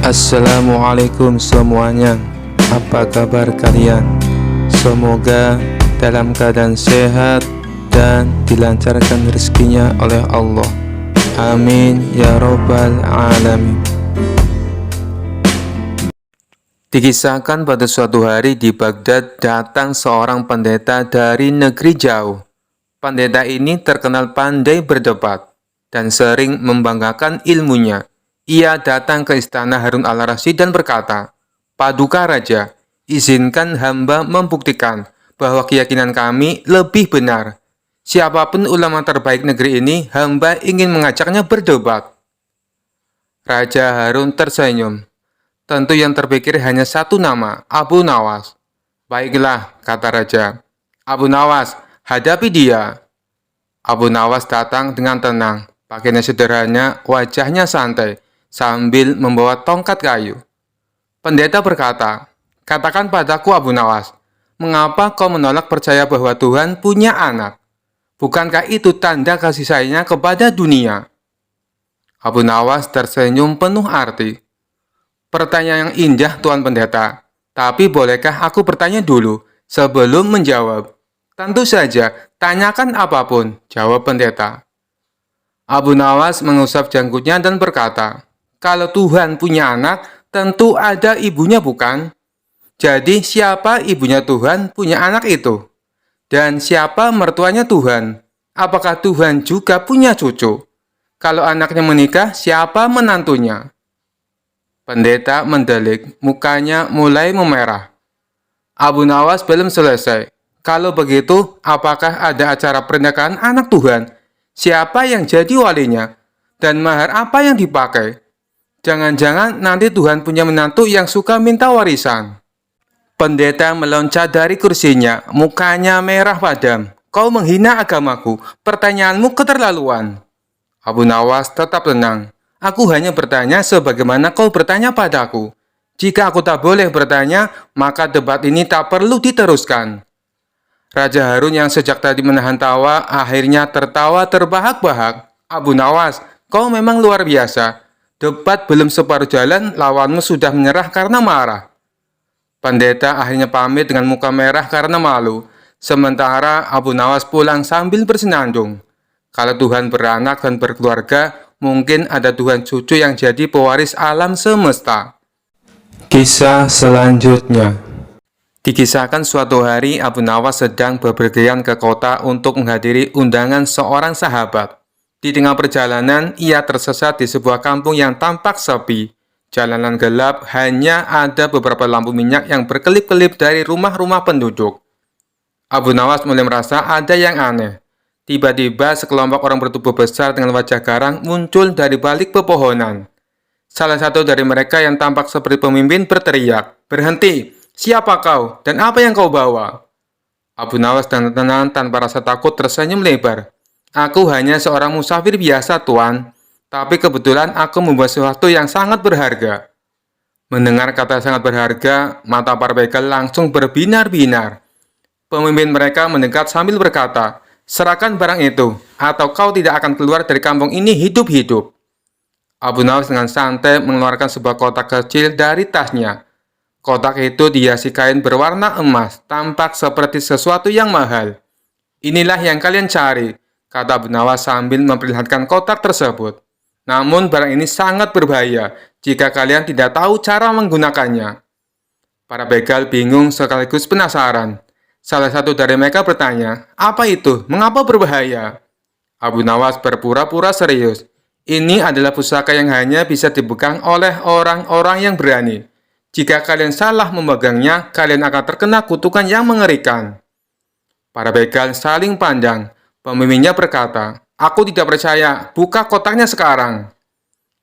Assalamualaikum semuanya. Apa kabar kalian? Semoga dalam keadaan sehat dan dilancarkan rezekinya oleh Allah. Amin ya robbal alamin. Dikisahkan pada suatu hari di Baghdad datang seorang pendeta dari negeri jauh. Pendeta ini terkenal pandai berdebat dan sering membanggakan ilmunya. Ia datang ke istana Harun al-Rasyid dan berkata, "Paduka Raja, izinkan hamba membuktikan bahwa keyakinan kami lebih benar. Siapapun ulama terbaik negeri ini, hamba ingin mengajaknya berdebat." Raja Harun tersenyum. Tentu yang terpikir hanya satu nama, Abu Nawas. "Baiklah," kata Raja. "Abu Nawas, hadapi dia." Abu Nawas datang dengan tenang, pakaiannya sederhana, wajahnya santai, sambil membawa tongkat kayu. Pendeta berkata, "Katakan padaku Abu Nawas, mengapa kau menolak percaya bahwa Tuhan punya anak? Bukankah itu tanda kasih sayangnya kepada dunia?" Abu Nawas tersenyum penuh arti. "Pertanyaan yang indah, Tuan Pendeta. Tapi bolehkah aku bertanya dulu sebelum menjawab?" "Tentu saja, tanyakan apapun," jawab pendeta. Abu Nawas mengusap janggutnya dan berkata, "Kalau Tuhan punya anak, tentu ada ibunya bukan? Jadi siapa ibunya Tuhan punya anak itu? Dan siapa mertuanya Tuhan? Apakah Tuhan juga punya cucu? Kalau anaknya menikah, siapa menantunya?" Pendeta mendelik, mukanya mulai memerah. Abu Nawas belum selesai. "Kalau begitu, apakah ada acara pernikahan anak Tuhan? Siapa yang jadi walinya? Dan mahar apa yang dipakai? Jangan-jangan nanti Tuhan punya menantu yang suka minta warisan." Pendeta meloncat dari kursinya, mukanya merah padam. "Kau menghina agamaku, pertanyaanmu keterlaluan." Abu Nawas tetap tenang. "Aku hanya bertanya sebagaimana kau bertanya padaku. Jika aku tak boleh bertanya, maka debat ini tak perlu diteruskan." Raja Harun yang sejak tadi menahan tawa, akhirnya tertawa terbahak-bahak. "Abu Nawas, kau memang luar biasa. Debat belum separuh jalan, lawanmu sudah menyerah karena marah." Pendeta akhirnya pamit dengan muka merah karena malu. Sementara Abu Nawas pulang sambil bersenandung. Kalau Tuhan beranak dan berkeluarga, mungkin ada Tuhan cucu yang jadi pewaris alam semesta. Kisah selanjutnya. Dikisahkan suatu hari Abu Nawas sedang bepergian ke kota untuk menghadiri undangan seorang sahabat. Di tengah perjalanan, ia tersesat di sebuah kampung yang tampak sepi. Jalanan gelap, hanya ada beberapa lampu minyak yang berkelip-kelip dari rumah-rumah penduduk. Abu Nawas mulai merasa ada yang aneh. Tiba-tiba sekelompok orang bertubuh besar dengan wajah garang muncul dari balik pepohonan. Salah satu dari mereka yang tampak seperti pemimpin berteriak, "Berhenti! Siapa kau? Dan apa yang kau bawa?" Abu Nawas dengan tenang tanpa rasa takut tersenyum lebar. "Aku hanya seorang musafir biasa, Tuan. Tapi kebetulan aku membawa sesuatu yang sangat berharga." Mendengar kata sangat berharga, mata para begal langsung berbinar-binar. Pemimpin mereka mendekat sambil berkata, "Serahkan barang itu, atau kau tidak akan keluar dari kampung ini hidup-hidup." Abu Nawas dengan santai mengeluarkan sebuah kotak kecil dari tasnya. Kotak itu dihiasi kain berwarna emas, tampak seperti sesuatu yang mahal. "Inilah yang kalian cari," kata Abu Nawas sambil memperlihatkan kotak tersebut. "Namun barang ini sangat berbahaya jika kalian tidak tahu cara menggunakannya." Para begal bingung sekaligus penasaran. Salah satu dari mereka bertanya, "Apa itu? Mengapa berbahaya?" Abu Nawas berpura-pura serius. "Ini adalah pusaka yang hanya bisa dipegang oleh orang-orang yang berani. Jika kalian salah memegangnya, kalian akan terkena kutukan yang mengerikan." Para begal saling pandang. Pemimpinnya berkata, "Aku tidak percaya, buka kotaknya sekarang."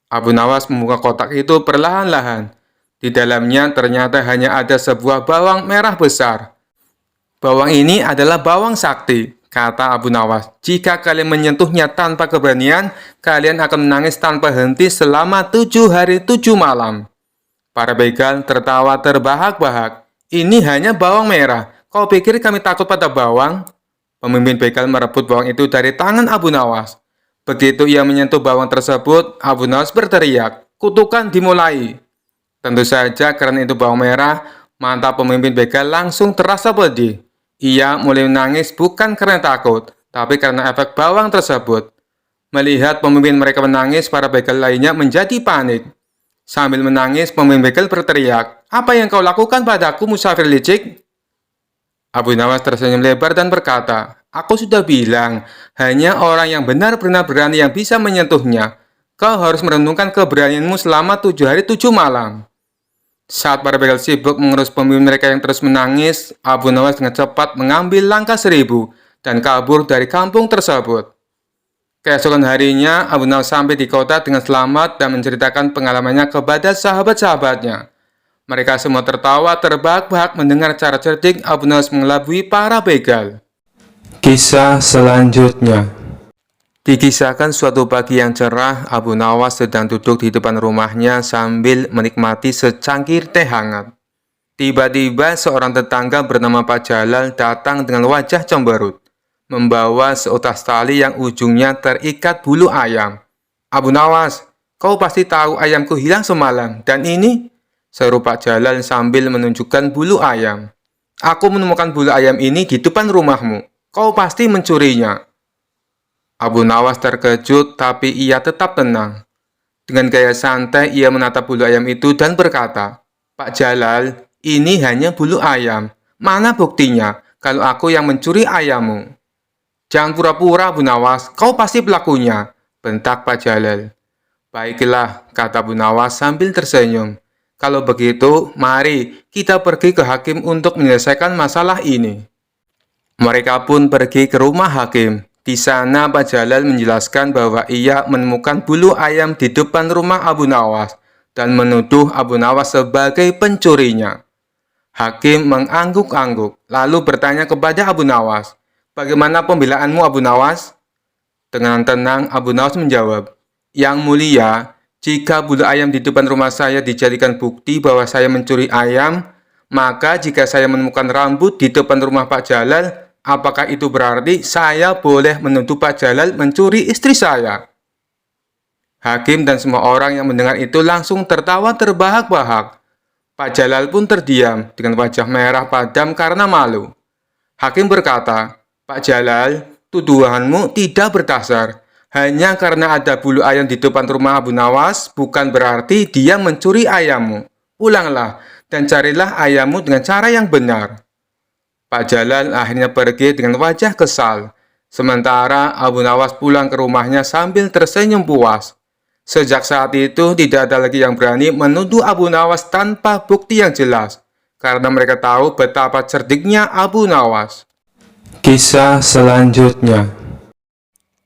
Abu Nawas membuka kotak itu perlahan-lahan. Di dalamnya ternyata hanya ada sebuah bawang merah besar. "Bawang ini adalah bawang sakti," kata Abu Nawas. "Jika kalian menyentuhnya tanpa keberanian, kalian akan menangis tanpa henti selama 7 hari 7 malam. Para begal tertawa terbahak-bahak. "Ini hanya bawang merah. Kau pikir kami takut pada bawang?" Pemimpin begal merebut bawang itu dari tangan Abu Nawas. Begitu ia menyentuh bawang tersebut, Abu Nawas berteriak, "Kutukan dimulai." Tentu saja karena itu bawang merah, mata pemimpin begal langsung terasa pedih. Ia mulai menangis bukan karena takut, tapi karena efek bawang tersebut. Melihat pemimpin mereka menangis, para begal lainnya menjadi panik. Sambil menangis, pemimpin begal berteriak, "Apa yang kau lakukan padaku, musafir licik?" Abu Nawas tersenyum lebar dan berkata, "Aku sudah bilang, hanya orang yang benar-benar berani yang bisa menyentuhnya. Kau harus merenungkan keberanianmu selama 7 hari 7 malam." Saat para begal sibuk mengurus pemimpin mereka yang terus menangis, Abu Nawas dengan cepat mengambil langkah 1000 dan kabur dari kampung tersebut. Keesokan harinya, Abu Nawas sampai di kota dengan selamat dan menceritakan pengalamannya kepada sahabat-sahabatnya. Mereka semua tertawa terbahak-bahak mendengar cara cerdik Abu Nawas mengelabui para begal. Kisah selanjutnya. Dikisahkan suatu pagi yang cerah, Abu Nawas sedang duduk di depan rumahnya sambil menikmati secangkir teh hangat. Tiba-tiba seorang tetangga bernama Pak Jalal datang dengan wajah cemberut, membawa seutas tali yang ujungnya terikat bulu ayam. "Abu Nawas, kau pasti tahu ayamku hilang semalam, dan ini," seru Pak Jalal sambil menunjukkan bulu ayam. "Aku menemukan bulu ayam ini di depan rumahmu. Kau pasti mencurinya." Abu Nawas terkejut, tapi ia tetap tenang. Dengan gaya santai, ia menatap bulu ayam itu dan berkata, "Pak Jalal, ini hanya bulu ayam. Mana buktinya kalau aku yang mencuri ayammu?" "Jangan pura-pura, Abu Nawas. Kau pasti pelakunya," bentak Pak Jalal. "Baiklah," kata Abu Nawas sambil tersenyum. "Kalau begitu, mari kita pergi ke hakim untuk menyelesaikan masalah ini." Mereka pun pergi ke rumah hakim. Di sana Pak Jalal menjelaskan bahwa ia menemukan bulu ayam di depan rumah Abu Nawas dan menuduh Abu Nawas sebagai pencurinya. Hakim mengangguk-angguk, lalu bertanya kepada Abu Nawas, "Bagaimana pembelaanmu, Abu Nawas?" Dengan tenang, Abu Nawas menjawab, "Yang mulia, jika bulu ayam di depan rumah saya dijadikan bukti bahwa saya mencuri ayam, maka jika saya menemukan rambut di depan rumah Pak Jalal, apakah itu berarti saya boleh menuduh Pak Jalal mencuri istri saya?" Hakim dan semua orang yang mendengar itu langsung tertawa terbahak-bahak. Pak Jalal pun terdiam dengan wajah merah padam karena malu. Hakim berkata, "Pak Jalal, tuduhanmu tidak berdasar. Hanya karena ada bulu ayam di depan rumah Abu Nawas, bukan berarti dia mencuri ayammu. Pulanglah dan carilah ayammu dengan cara yang benar." Pak Jalal akhirnya pergi dengan wajah kesal. Sementara Abu Nawas pulang ke rumahnya sambil tersenyum puas. Sejak saat itu, tidak ada lagi yang berani menuduh Abu Nawas tanpa bukti yang jelas, karena mereka tahu betapa cerdiknya Abu Nawas. Kisah selanjutnya.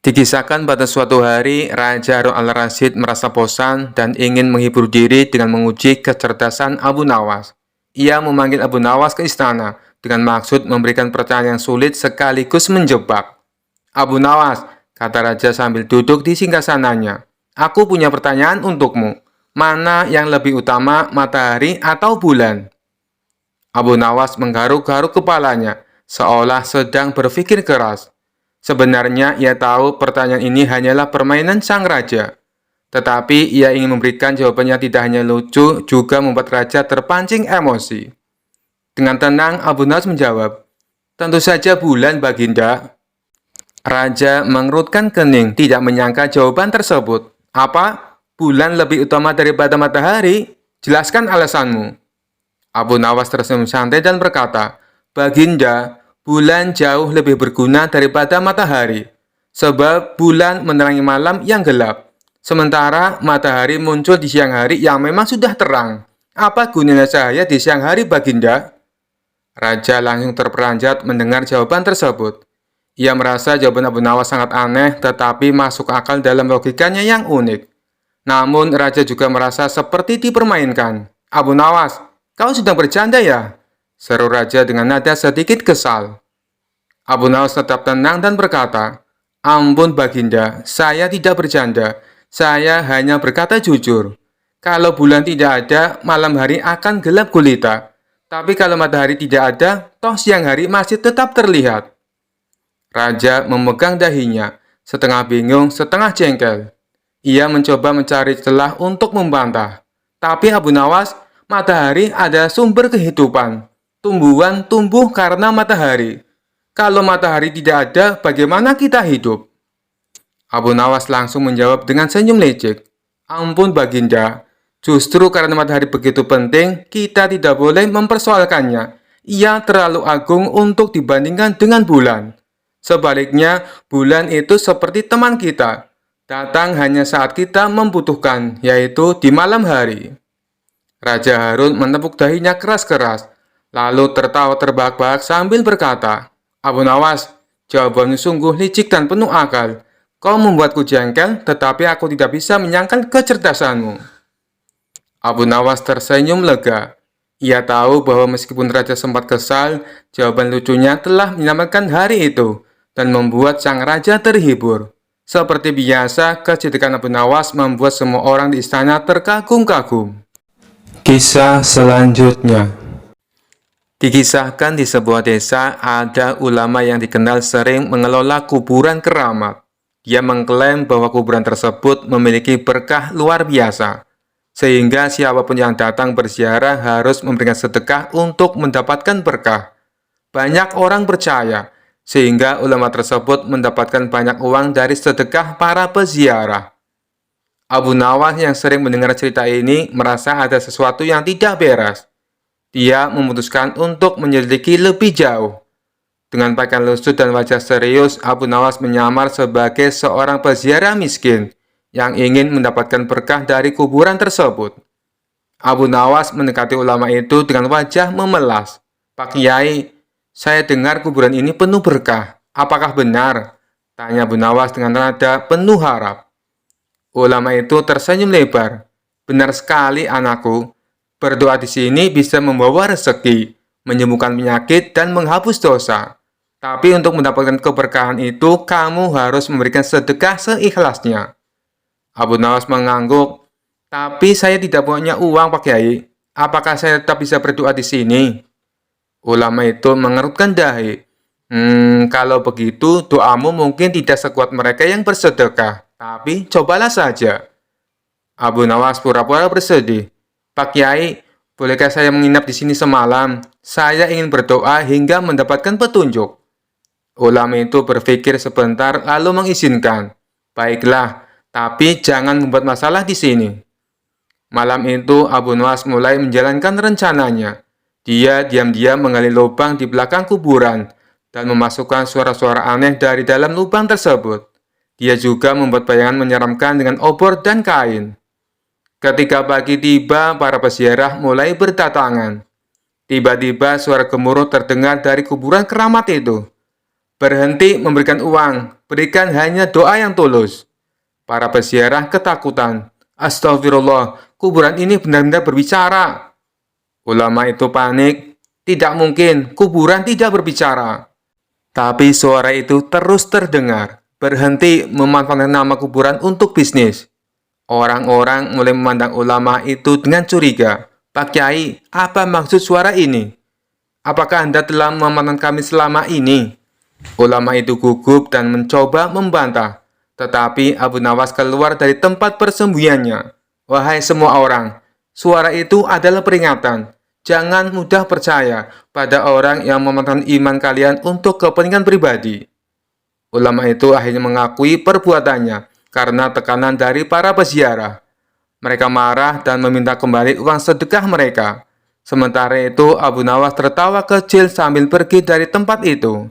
Dikisahkan pada suatu hari, Raja Harun al-Rasyid merasa bosan dan ingin menghibur diri dengan menguji kecerdasan Abu Nawas. Ia memanggil Abu Nawas ke istana dengan maksud memberikan pertanyaan yang sulit sekaligus menjebak. "Abu Nawas," kata Raja sambil duduk di singgasananya, "aku punya pertanyaan untukmu. Mana yang lebih utama, matahari atau bulan?" Abu Nawas menggaruk-garuk kepalanya, seolah sedang berpikir keras. Sebenarnya ia tahu pertanyaan ini hanyalah permainan sang raja. Tetapi ia ingin memberikan jawabannya tidak hanya lucu, juga membuat raja terpancing emosi. Dengan tenang, Abu Nawas menjawab, "Tentu saja bulan, Baginda." Raja mengerutkan kening, tidak menyangka jawaban tersebut. "Apa? Bulan lebih utama daripada matahari? Jelaskan alasanmu." Abu Nawas tersenyum santai dan berkata, "Baginda, bulan jauh lebih berguna daripada matahari. Sebab bulan menerangi malam yang gelap. Sementara matahari muncul di siang hari yang memang sudah terang. Apa gunanya cahaya di siang hari, Baginda?" Raja langsung terperanjat mendengar jawaban tersebut. Ia merasa jawaban Abu Nawas sangat aneh, tetapi masuk akal dalam logikanya yang unik. Namun, Raja juga merasa seperti dipermainkan. "Abu Nawas, kau sedang bercanda ya?" seru Raja dengan nada sedikit kesal. Abu Nawas tetap tenang dan berkata, "Ampun Baginda, saya tidak bercanda. Saya hanya berkata jujur. Kalau bulan tidak ada, malam hari akan gelap gulita. Tapi kalau matahari tidak ada, toh siang hari masih tetap terlihat." Raja memegang dahinya, setengah bingung, setengah jengkel. Ia mencoba mencari celah untuk membantah. Tapi Abu Nawas Matahari adalah sumber kehidupan. Tumbuhan tumbuh karena matahari. Kalau matahari tidak ada, bagaimana kita hidup? Abu Nawas langsung menjawab dengan senyum lecek. Ampun Baginda, justru karena matahari begitu penting, kita tidak boleh mempersoalkannya. Ia terlalu agung untuk dibandingkan dengan bulan. Sebaliknya, bulan itu seperti teman kita. Datang hanya saat kita membutuhkan, yaitu di malam hari. Raja Harun menepuk dahinya keras-keras, lalu tertawa terbahak-bahak sambil berkata, Abu Nawas, jawabanmu sungguh licik dan penuh akal. Kau membuatku jengkel, tetapi aku tidak bisa menyangkal kecerdasanmu. Abu Nawas tersenyum lega. Ia tahu bahwa meskipun Raja sempat kesal, jawaban lucunya telah menyelamatkan hari itu dan membuat sang Raja terhibur. Seperti biasa, kecerdikan Abu Nawas membuat semua orang di istana terkagum-kagum. Kisah selanjutnya. Dikisahkan di sebuah desa ada ulama yang dikenal sering mengelola kuburan keramat. Dia mengklaim bahwa kuburan tersebut memiliki berkah luar biasa, sehingga siapapun yang datang berziarah harus memberikan sedekah untuk mendapatkan berkah. Banyak orang percaya, sehingga ulama tersebut mendapatkan banyak uang dari sedekah para peziarah. Abu Nawas yang sering mendengar cerita ini merasa ada sesuatu yang tidak beres. Dia memutuskan untuk menyelidiki lebih jauh. Dengan pakaian lusuh dan wajah serius, Abu Nawas menyamar sebagai seorang peziarah miskin yang ingin mendapatkan berkah dari kuburan tersebut. Abu Nawas mendekati ulama itu dengan wajah memelas. Pak Kiai, saya dengar kuburan ini penuh berkah. Apakah benar? Tanya Abu Nawas dengan nada penuh harap. Ulama itu tersenyum lebar. Benar sekali anakku, berdoa di sini bisa membawa rezeki, menyembuhkan penyakit, dan menghapus dosa. Tapi untuk mendapatkan keberkahan itu, kamu harus memberikan sedekah seikhlasnya. Abu Nawas mengangguk, tapi saya tidak punya uang Pak Kiai. Apakah saya tetap bisa berdoa di sini? Ulama itu mengerutkan dahi. Kalau begitu, doamu mungkin tidak sekuat mereka yang bersedekah. Tapi, cobalah saja. Abu Nawas pura-pura bersedih. Pak Kiai, bolehkah saya menginap di sini semalam? Saya ingin berdoa hingga mendapatkan petunjuk. Ulama itu berpikir sebentar lalu mengizinkan. Baiklah, tapi jangan membuat masalah di sini. Malam itu, Abu Nawas mulai menjalankan rencananya. Dia diam-diam menggali lubang di belakang kuburan dan memasukkan suara-suara aneh dari dalam lubang tersebut. Dia juga membuat bayangan menyeramkan dengan obor dan kain. Ketika pagi tiba, para peziarah mulai berdatangan. Tiba-tiba suara gemuruh terdengar dari kuburan keramat itu. Berhenti memberikan uang, berikan hanya doa yang tulus. Para peziarah ketakutan. Astagfirullah, kuburan ini benar-benar berbicara. Ulama itu panik. Tidak mungkin, kuburan tidak berbicara. Tapi suara itu terus terdengar. Berhenti memanfaatkan nama kuburan untuk bisnis. Orang-orang mulai memandang ulama itu dengan curiga. Pak Kiai, apa maksud suara ini? Apakah Anda telah memanfaatkan kami selama ini? Ulama itu gugup dan mencoba membantah. Tetapi Abu Nawas keluar dari tempat persembunyiannya. Wahai semua orang, suara itu adalah peringatan. Jangan mudah percaya pada orang yang memanfaatkan iman kalian untuk kepentingan pribadi. Ulama itu akhirnya mengakui perbuatannya karena tekanan dari para peziarah. Mereka marah dan meminta kembali uang sedekah mereka. Sementara itu, Abu Nawas tertawa kecil sambil pergi dari tempat itu.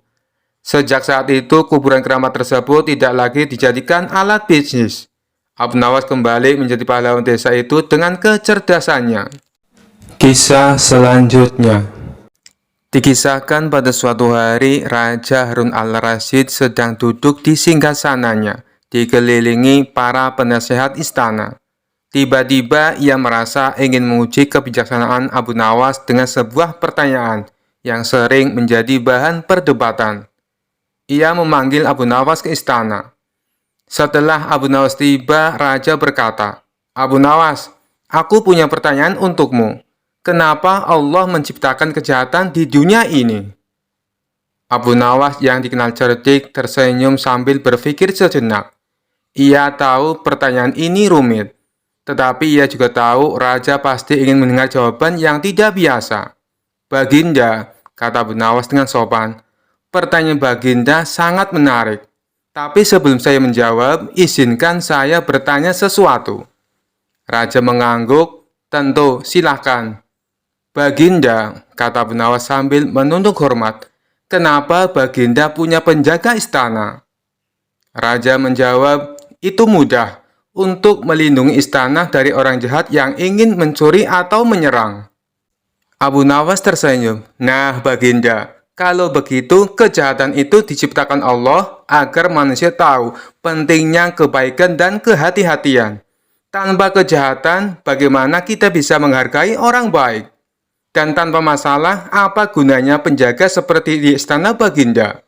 Sejak saat itu, kuburan keramat tersebut tidak lagi dijadikan alat bisnis. Abu Nawas kembali menjadi pahlawan desa itu dengan kecerdasannya. Kisah selanjutnya. Dikisahkan pada suatu hari, Raja Harun al-Rasyid sedang duduk di singgasananya, dikelilingi para penasehat istana. Tiba-tiba ia merasa ingin menguji kebijaksanaan Abu Nawas dengan sebuah pertanyaan yang sering menjadi bahan perdebatan. Ia memanggil Abu Nawas ke istana. Setelah Abu Nawas tiba, Raja berkata, Abu Nawas, aku punya pertanyaan untukmu. Kenapa Allah menciptakan kejahatan di dunia ini? Abu Nawas yang dikenal cerdik tersenyum sambil berpikir sejenak. Ia tahu pertanyaan ini rumit, Tetapi ia juga tahu raja pasti ingin mendengar jawaban yang tidak biasa. Baginda, kata Abu Nawas dengan sopan, pertanyaan Baginda sangat menarik. Tapi sebelum saya menjawab, izinkan saya bertanya sesuatu. Raja mengangguk, tentu, silakan. Baginda, kata Abu Nawas sambil menunduk hormat, kenapa Baginda punya penjaga istana? Raja menjawab, itu mudah, untuk melindungi istana dari orang jahat yang ingin mencuri atau menyerang. Abu Nawas tersenyum. Nah, Baginda, kalau begitu kejahatan itu diciptakan Allah agar manusia tahu pentingnya kebaikan dan kehati-hatian. Tanpa kejahatan, bagaimana kita bisa menghargai orang baik? Dan tanpa masalah, apa gunanya penjaga seperti di istana Baginda?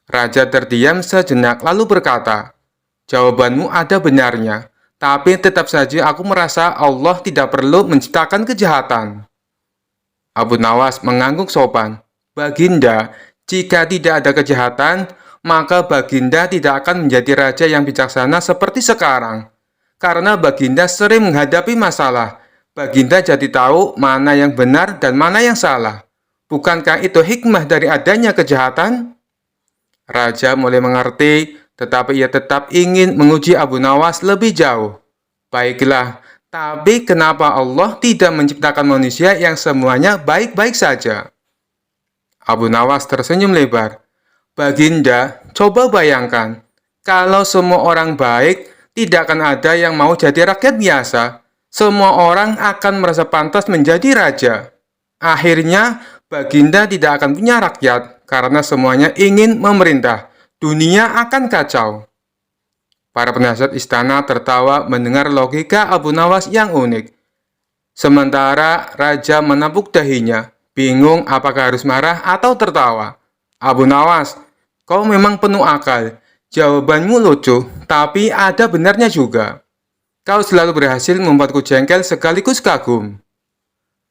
Raja terdiam sejenak lalu berkata, jawabanmu ada benarnya, tapi tetap saja aku merasa Allah tidak perlu menciptakan kejahatan. Abu Nawas mengangguk sopan. Baginda, jika tidak ada kejahatan, maka Baginda tidak akan menjadi raja yang bijaksana seperti sekarang. Karena Baginda sering menghadapi masalah, Baginda jadi tahu mana yang benar dan mana yang salah. Bukankah itu hikmah dari adanya kejahatan? Raja mulai mengerti, tetapi ia tetap ingin menguji Abu Nawas lebih jauh. Baiklah, tapi kenapa Allah tidak menciptakan manusia yang semuanya baik-baik saja? Abu Nawas tersenyum lebar. Baginda, coba bayangkan, kalau semua orang baik, tidak akan ada yang mau jadi rakyat biasa. Semua orang akan merasa pantas menjadi raja. Akhirnya, Baginda tidak akan punya rakyat, karena semuanya ingin memerintah. Dunia akan kacau. Para penasihat istana tertawa mendengar logika Abu Nawas yang unik. Sementara Raja menepuk dahinya, bingung apakah harus marah atau tertawa. Abu Nawas, kau memang penuh akal. Jawabanmu lucu, tapi ada benarnya juga. Kau selalu berhasil membuatku jengkel sekaligus kagum.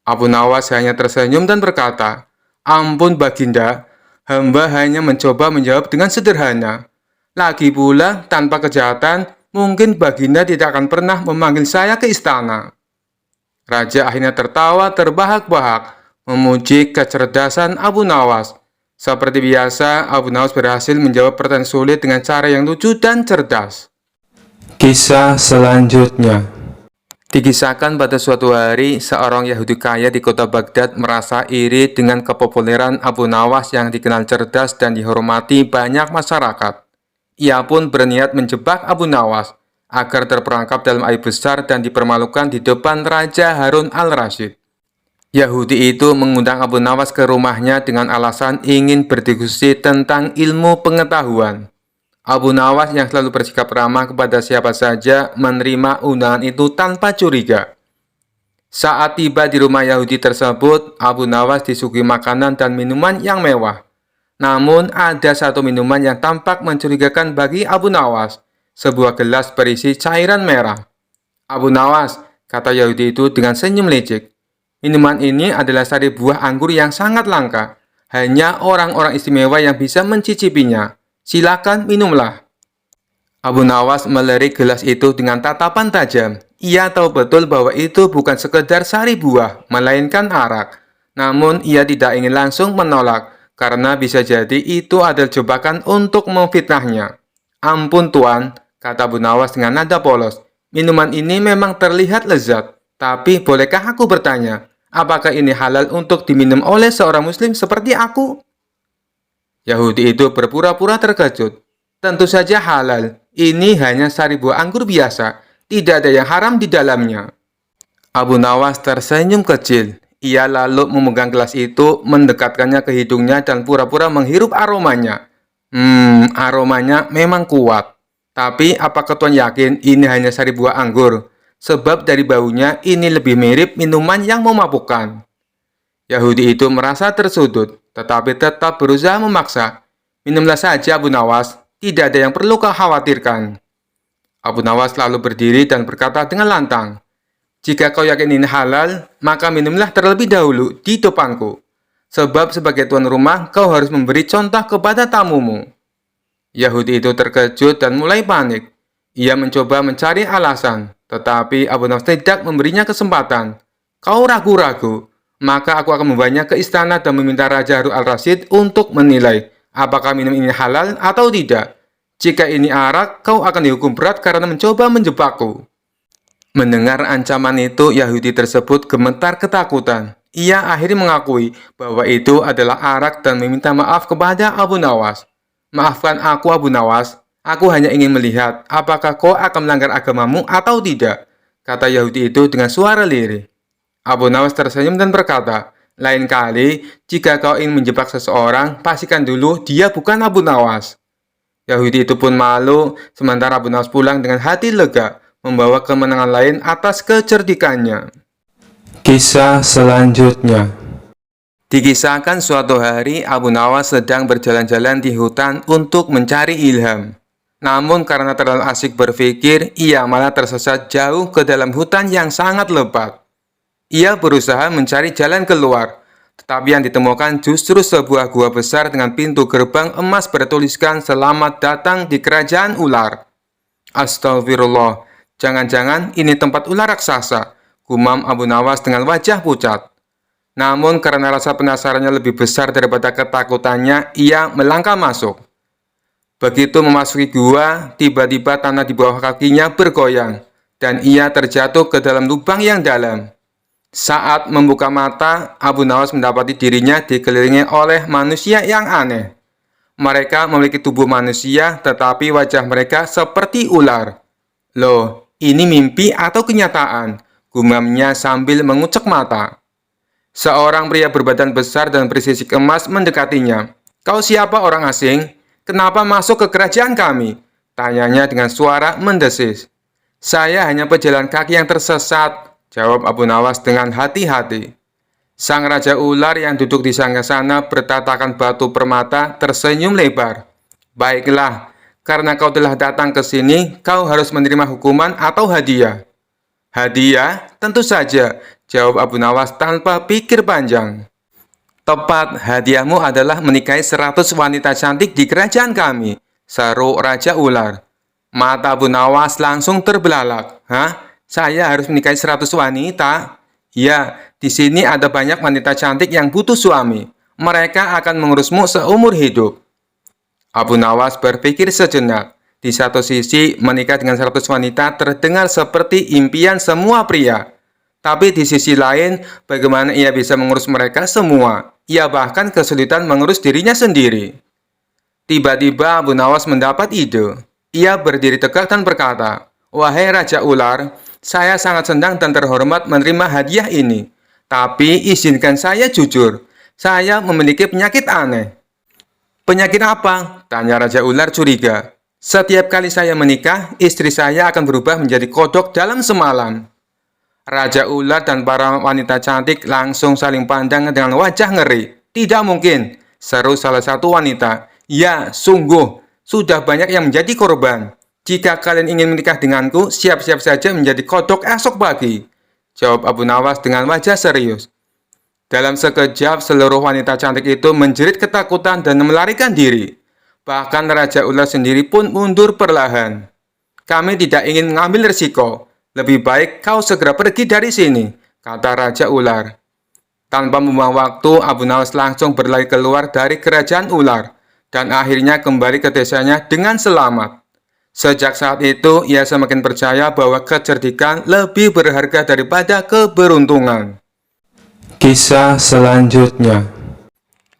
Abu Nawas hanya tersenyum dan berkata, ampun Baginda, hamba hanya mencoba menjawab dengan sederhana. Lagi pula, tanpa kejahatan, mungkin Baginda tidak akan pernah memanggil saya ke istana. Raja akhirnya tertawa terbahak-bahak, memuji kecerdasan Abu Nawas. Seperti biasa, Abu Nawas berhasil menjawab pertanyaan sulit dengan cara yang lucu dan cerdas. Kisah selanjutnya. Dikisahkan pada suatu hari, seorang Yahudi kaya di kota Baghdad merasa iri dengan kepopuleran Abu Nawas yang dikenal cerdas dan dihormati banyak masyarakat. Ia pun berniat menjebak Abu Nawas agar terperangkap dalam aib besar dan dipermalukan di depan Raja Harun al-Rasyid. Yahudi itu mengundang Abu Nawas ke rumahnya dengan alasan ingin berdiskusi tentang ilmu pengetahuan. Abu Nawas yang selalu bersikap ramah kepada siapa saja menerima undangan itu tanpa curiga. Saat tiba di rumah Yahudi tersebut, Abu Nawas disuguhi makanan dan minuman yang mewah. Namun, ada satu minuman yang tampak mencurigakan bagi Abu Nawas, sebuah gelas berisi cairan merah. Abu Nawas, kata Yahudi itu dengan senyum licik, minuman ini adalah sari buah anggur yang sangat langka. Hanya orang-orang istimewa yang bisa mencicipinya. Silakan minumlah. Abu Nawas melirik gelas itu dengan tatapan tajam. Ia tahu betul bahwa itu bukan sekedar sari buah, melainkan arak. Namun, ia tidak ingin langsung menolak, karena bisa jadi itu adalah jebakan untuk memfitnahnya. Ampun Tuan, kata Abu Nawas dengan nada polos. Minuman ini memang terlihat lezat, tapi bolehkah aku bertanya, apakah ini halal untuk diminum oleh seorang muslim seperti aku? Yahudi itu berpura-pura terkejut. Tentu saja halal, ini hanya sari buah anggur biasa, tidak ada yang haram di dalamnya. Abu Nawas tersenyum kecil. Ia lalu memegang gelas itu, mendekatkannya ke hidungnya dan pura-pura menghirup aromanya. Aromanya memang kuat. Tapi apakah Tuan yakin ini hanya sari buah anggur? Sebab dari baunya ini lebih mirip minuman yang memabukkan. Yahudi itu merasa tersudut, tetapi tetap berusaha memaksa. Minumlah saja Abu Nawas, tidak ada yang perlu kau khawatirkan. Abu Nawas lalu berdiri dan berkata dengan lantang, jika kau yakin ini halal, maka minumlah terlebih dahulu di depanku. Sebab sebagai tuan rumah, kau harus memberi contoh kepada tamumu. Yahudi itu terkejut dan mulai panik. Ia mencoba mencari alasan, Tetapi Abu Nawas tidak memberinya kesempatan. Kau ragu-ragu, maka aku akan membawanya ke istana dan meminta Raja Harun al-Rasyid untuk menilai apakah minum ini halal atau tidak. Jika ini arak, kau akan dihukum berat karena mencoba menjebakku. Mendengar ancaman itu, Yahudi tersebut gemetar ketakutan. Ia akhirnya mengakui bahwa itu adalah arak dan meminta maaf kepada Abu Nawas. Maafkan aku, Abu Nawas. Aku hanya ingin melihat apakah kau akan melanggar agamamu atau tidak, kata Yahudi itu dengan suara lirih. Abu Nawas tersenyum dan berkata, lain kali, jika kau ingin menjebak seseorang, pastikan dulu dia bukan Abu Nawas. Yahudi itu pun malu, sementara Abu Nawas pulang dengan hati lega, membawa kemenangan lain atas kecerdikannya. Kisah selanjutnya. Dikisahkan suatu hari Abu Nawas sedang berjalan-jalan di hutan untuk mencari ilham. Namun karena terlalu asik berpikir, ia malah tersesat jauh ke dalam hutan yang sangat lebat. Ia berusaha mencari jalan keluar, tetapi yang ditemukan justru sebuah gua besar dengan pintu gerbang emas bertuliskan "Selamat datang di kerajaan ular". Astagfirullah, jangan-jangan ini tempat ular raksasa, gumam Abu Nawas dengan wajah pucat. Namun karena rasa penasarannya lebih besar daripada ketakutannya, ia melangkah masuk. Begitu memasuki gua, tiba-tiba tanah di bawah kakinya bergoyang, dan ia terjatuh ke dalam lubang yang dalam. Saat membuka mata, Abu Nawas mendapati dirinya dikelilingi oleh manusia yang aneh. Mereka memiliki tubuh manusia, tetapi wajah mereka seperti ular. Loh, ini mimpi atau kenyataan? Gumamnya sambil mengucek mata. Seorang pria berbadan besar dan bersisik emas mendekatinya. Kau siapa, orang asing? Kenapa masuk ke kerajaan kami? Tanyanya dengan suara mendesis. Saya hanya pejalan kaki yang tersesat, jawab Abu Nawas dengan hati-hati. Sang Raja Ular yang duduk di sana bertatakan batu permata tersenyum lebar. Baiklah, karena kau telah datang ke sini, kau harus menerima hukuman atau hadiah. Hadiah? Tentu saja, jawab Abu Nawas tanpa pikir panjang. Tepat, hadiahmu adalah menikahi 100 wanita cantik di kerajaan kami, seru Raja Ular. Mata Abu Nawas langsung terbelalak. Hah? Saya harus menikahi 100 wanita? Ya, di sini ada banyak wanita cantik yang butuh suami. Mereka akan mengurusmu seumur hidup. Abu Nawas berpikir sejenak. Di satu sisi, menikah dengan 100 wanita terdengar seperti impian semua pria. Tapi di sisi lain, bagaimana ia bisa mengurus mereka semua? Ia bahkan kesulitan mengurus dirinya sendiri. Tiba-tiba Abu Nawas mendapat ide. Ia berdiri tegak dan berkata, wahai Raja Ular, saya sangat senang dan terhormat menerima hadiah ini. Tapi izinkan saya jujur, saya memiliki penyakit aneh. Penyakit apa? Tanya Raja Ular curiga. Setiap kali saya menikah, istri saya akan berubah menjadi kodok dalam semalam. Raja Ular dan para wanita cantik langsung saling pandang dengan wajah ngeri. Tidak mungkin, seru salah satu wanita. Ya, sungguh, sudah banyak yang menjadi korban. Jika kalian ingin menikah denganku, siap-siap saja menjadi kodok esok pagi, jawab Abu Nawas dengan wajah serius. Dalam sekejap, seluruh wanita cantik itu menjerit ketakutan dan melarikan diri. Bahkan Raja Ular sendiri pun mundur perlahan. Kami tidak ingin mengambil risiko. Lebih baik kau segera pergi dari sini, kata Raja Ular. Tanpa membuang waktu, Abu Nawas langsung berlari keluar dari kerajaan ular dan akhirnya kembali ke desanya dengan selamat. Sejak saat itu, ia semakin percaya bahwa kecerdikan lebih berharga daripada keberuntungan. Kisah selanjutnya.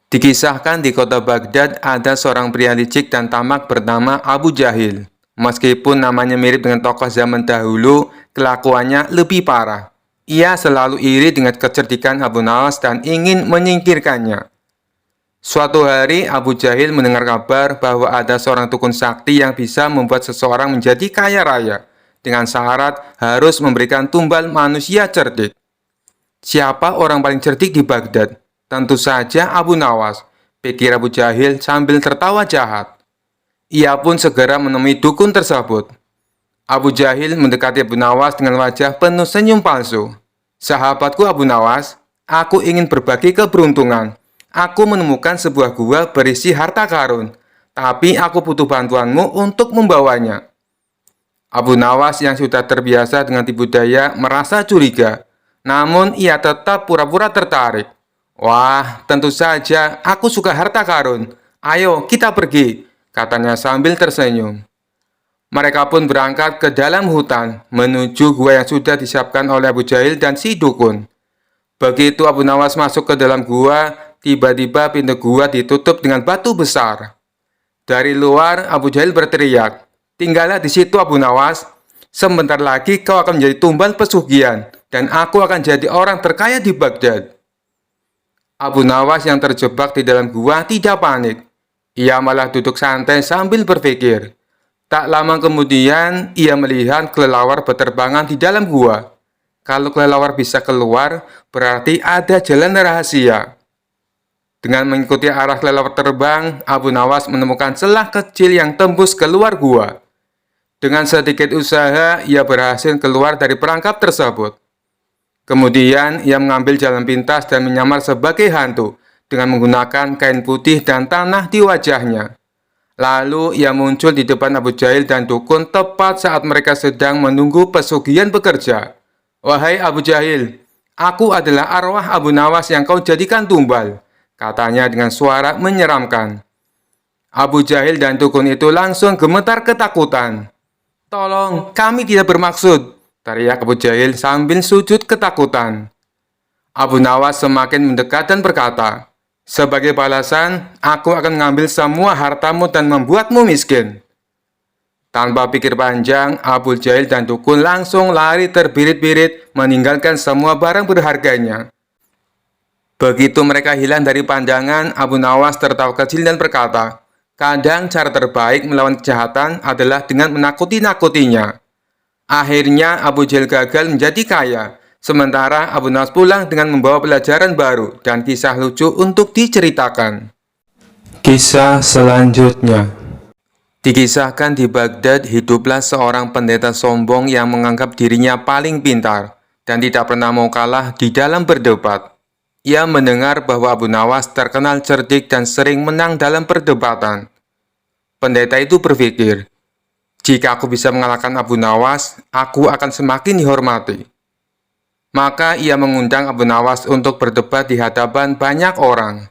Dikisahkan di kota Baghdad ada seorang pria licik dan tamak bernama Abu Jahil. Meskipun namanya mirip dengan tokoh zaman dahulu, kelakuannya lebih parah. Ia selalu iri dengan kecerdikan Abu Nawas dan ingin menyingkirkannya. Suatu hari, Abu Jahil mendengar kabar bahwa ada seorang dukun sakti yang bisa membuat seseorang menjadi kaya raya, dengan syarat harus memberikan tumbal manusia cerdik. Siapa orang paling cerdik di Baghdad? Tentu saja Abu Nawas, pikir Abu Jahil sambil tertawa jahat. Ia pun segera menemui dukun tersebut. Abu Jahil mendekati Abu Nawas dengan wajah penuh senyum palsu. Sahabatku Abu Nawas, aku ingin berbagi keberuntungan. Aku menemukan sebuah gua berisi harta karun, tapi aku butuh bantuanmu untuk membawanya. Abu Nawas yang sudah terbiasa dengan tipu daya merasa curiga, namun ia tetap pura-pura tertarik. Wah, tentu saja aku suka harta karun. Ayo, kita pergi, katanya sambil tersenyum. Mereka pun berangkat ke dalam hutan, menuju gua yang sudah disiapkan oleh Abu Jahil dan si dukun. Begitu Abu Nawas masuk ke dalam gua, tiba-tiba pintu gua ditutup dengan batu besar. Dari luar, Abu Jahil berteriak, "Tinggallah di situ, Abu Nawas. Sebentar lagi kau akan menjadi tumbal pesugihan, dan aku akan jadi orang terkaya di Baghdad." Abu Nawas yang terjebak di dalam gua tidak panik. Ia malah duduk santai sambil berpikir. Tak lama kemudian, ia melihat kelelawar berterbangan di dalam gua. Kalau kelelawar bisa keluar, berarti ada jalan rahasia. Dengan mengikuti arah kelelawar terbang, Abu Nawas menemukan celah kecil yang tembus keluar gua. Dengan sedikit usaha, ia berhasil keluar dari perangkap tersebut. Kemudian, ia mengambil jalan pintas dan menyamar sebagai hantu dengan menggunakan kain putih dan tanah di wajahnya. Lalu, ia muncul di depan Abu Jahil dan dukun tepat saat mereka sedang menunggu pesugihan bekerja. "Wahai Abu Jahil, aku adalah arwah Abu Nawas yang kau jadikan tumbal," katanya dengan suara menyeramkan. Abu Jahil dan dukun itu langsung gemetar ketakutan. "Tolong, kami tidak bermaksud," teriak Abu Jahil sambil sujud ketakutan. Abu Nawas semakin mendekat dan berkata, "Sebagai balasan, aku akan mengambil semua hartamu dan membuatmu miskin." Tanpa pikir panjang, Abu Jahil dan dukun langsung lari terbirit-birit meninggalkan semua barang berharganya. Begitu mereka hilang dari pandangan, Abu Nawas tertawa kecil dan berkata, "Kadang cara terbaik melawan kejahatan adalah dengan menakuti-nakutinya." Akhirnya Abu Jahil gagal menjadi kaya. Sementara Abu Nawas pulang dengan membawa pelajaran baru dan kisah lucu untuk diceritakan. Kisah selanjutnya. Dikisahkan di Baghdad hiduplah seorang pendeta sombong yang menganggap dirinya paling pintar dan tidak pernah mau kalah di dalam berdebat. Ia mendengar bahwa Abu Nawas terkenal cerdik dan sering menang dalam perdebatan. Pendeta itu berpikir, "Jika aku bisa mengalahkan Abu Nawas, aku akan semakin dihormati." Maka ia mengundang Abu Nawas untuk berdebat di hadapan banyak orang.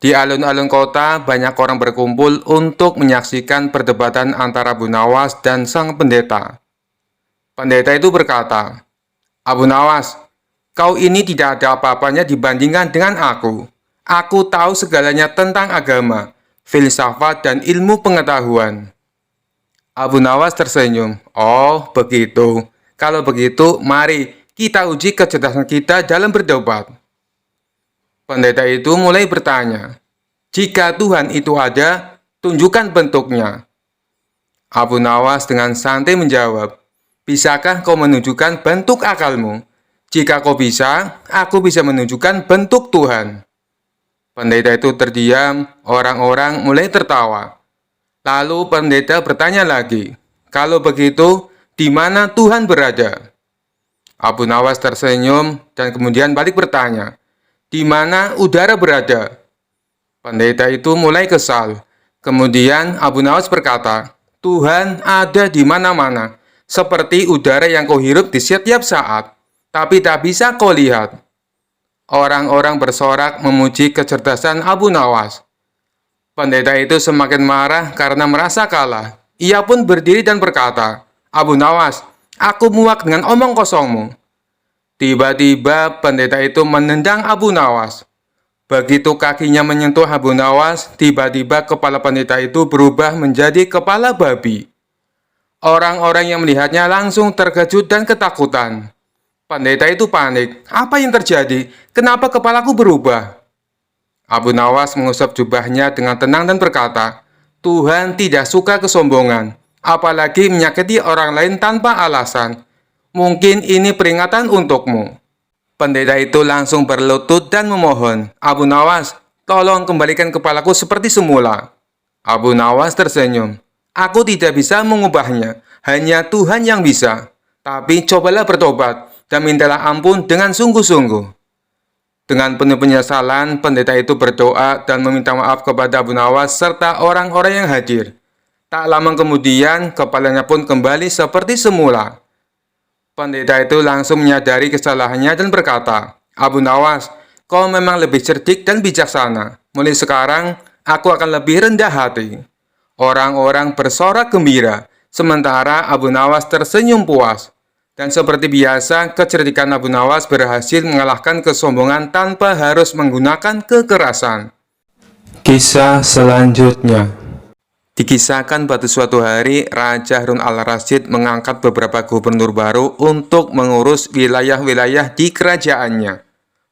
Di alun-alun kota, banyak orang berkumpul untuk menyaksikan perdebatan antara Abu Nawas dan sang pendeta. Pendeta itu berkata, "Abu Nawas, kau ini tidak ada apa-apanya dibandingkan dengan aku. Aku tahu segalanya tentang agama, filsafat, dan ilmu pengetahuan." Abu Nawas tersenyum. "Oh, begitu. Kalau begitu, mari kita uji kecerdasan kita dalam berdebat." Pendeta itu mulai bertanya, "Jika Tuhan itu ada, tunjukkan bentuknya." Abu Nawas dengan santai menjawab, "Bisakah kau menunjukkan bentuk akalmu? Jika kau bisa, aku bisa menunjukkan bentuk Tuhan." Pendeta itu terdiam, orang-orang mulai tertawa. Lalu pendeta bertanya lagi, "Kalau begitu, di mana Tuhan berada?" Abu Nawas tersenyum dan kemudian balik bertanya, "Di mana udara berada?" Pendeta itu mulai kesal. Kemudian Abu Nawas berkata, "Tuhan ada di mana-mana, seperti udara yang kau hirup di setiap saat, tapi tak bisa kau lihat." Orang-orang bersorak memuji kecerdasan Abu Nawas. Pendeta itu semakin marah karena merasa kalah. Ia pun berdiri dan berkata, "Abu Nawas, aku muak dengan omong kosongmu." Tiba-tiba pendeta itu menendang Abu Nawas. Begitu kakinya menyentuh Abu Nawas, tiba-tiba kepala pendeta itu berubah menjadi kepala babi. Orang-orang yang melihatnya langsung terkejut dan ketakutan. Pendeta itu panik. "Apa yang terjadi? Kenapa kepalaku berubah?" Abu Nawas mengusap jubahnya dengan tenang dan berkata, "Tuhan tidak suka kesombongan, apalagi menyakiti orang lain tanpa alasan. Mungkin ini peringatan untukmu." Pendeta itu langsung berlutut dan memohon, "Abu Nawas, tolong kembalikan kepalaku seperti semula." Abu Nawas tersenyum, "Aku tidak bisa mengubahnya, hanya Tuhan yang bisa. Tapi cobalah bertobat dan mintalah ampun dengan sungguh-sungguh." Dengan penuh penyesalan, pendeta itu berdoa dan meminta maaf kepada Abu Nawas serta orang-orang yang hadir. Tak lama kemudian, kepalanya pun kembali seperti semula. Pendeta itu langsung menyadari kesalahannya dan berkata, "Abu Nawas, kau memang lebih cerdik dan bijaksana. Mulai sekarang, aku akan lebih rendah hati." Orang-orang bersorak gembira, sementara Abu Nawas tersenyum puas. Dan seperti biasa, kecerdikan Abu Nawas berhasil mengalahkan kesombongan tanpa harus menggunakan kekerasan. Kisah selanjutnya. Dikisahkan pada suatu hari, Raja Harun al-Rasyid mengangkat beberapa gubernur baru untuk mengurus wilayah-wilayah di kerajaannya.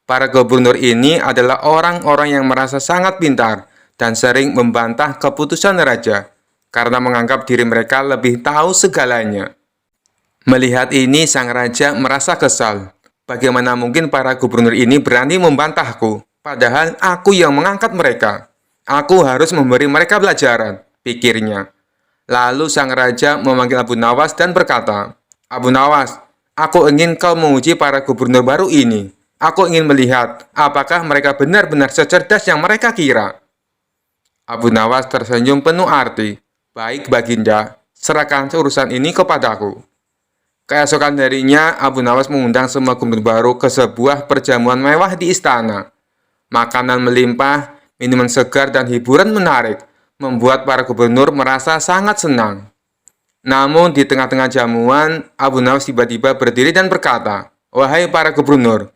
Para gubernur ini adalah orang-orang yang merasa sangat pintar dan sering membantah keputusan raja, karena menganggap diri mereka lebih tahu segalanya. Melihat ini, sang raja merasa kesal. Bagaimana mungkin para gubernur ini berani membantahku, padahal aku yang mengangkat mereka. Aku harus memberi mereka pelajaran, pikirnya. Lalu sang raja memanggil Abu Nawas dan berkata, "Abu Nawas, aku ingin kau menguji para gubernur baru ini. Aku ingin melihat apakah mereka benar-benar secerdas yang mereka kira." Abu Nawas tersenyum penuh arti. "Baik, Baginda, serahkan urusan ini kepadaku." Keesokan harinya, Abu Nawas mengundang semua gubernur baru ke sebuah perjamuan mewah di istana. Makanan melimpah, minuman segar, dan hiburan menarik membuat para gubernur merasa sangat senang. Namun, di tengah-tengah jamuan, Abu Nawas tiba-tiba berdiri dan berkata, "Wahai para gubernur,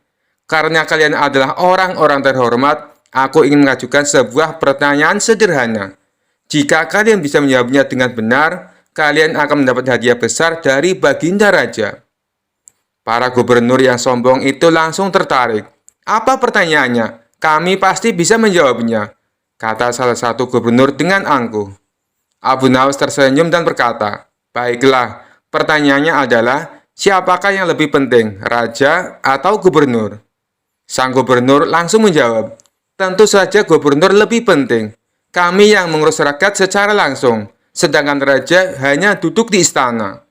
karena kalian adalah orang-orang terhormat, aku ingin mengajukan sebuah pertanyaan sederhana. Jika kalian bisa menjawabnya dengan benar, kalian akan mendapat hadiah besar dari Baginda Raja." Para gubernur yang sombong itu langsung tertarik. "Apa pertanyaannya? Kami pasti bisa menjawabnya," kata salah satu gubernur dengan angkuh. Abu Nawas tersenyum dan berkata, "Baiklah, pertanyaannya adalah, siapakah yang lebih penting, raja atau gubernur?" Sang gubernur langsung menjawab, "Tentu saja gubernur lebih penting. Kami yang mengurus rakyat secara langsung, sedangkan raja hanya duduk di istana."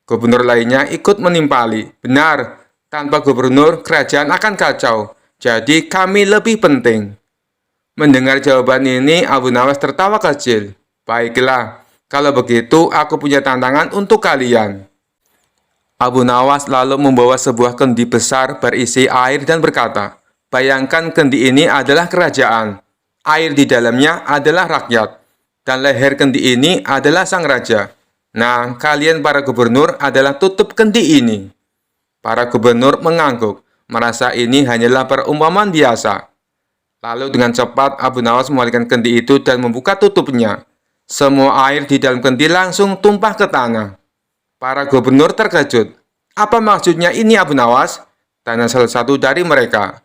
Gubernur lainnya ikut menimpali, "Benar, tanpa gubernur kerajaan akan kacau, jadi kami lebih penting." Mendengar jawaban ini, Abu Nawas tertawa kecil. "Baiklah, kalau begitu aku punya tantangan untuk kalian." Abu Nawas lalu membawa sebuah kendi besar berisi air dan berkata, "Bayangkan kendi ini adalah kerajaan. Air di dalamnya adalah rakyat. Dan leher kendi ini adalah sang raja. Nah, kalian para gubernur adalah tutup kendi ini." Para gubernur mengangguk, merasa ini hanyalah perumpamaan biasa. Lalu dengan cepat Abu Nawas mengalihkan kendi itu dan membuka tutupnya. Semua air di dalam kendi langsung tumpah ke tanah. Para gubernur terkejut. "Apa maksudnya ini, Abu Nawas?" tanya salah satu dari mereka.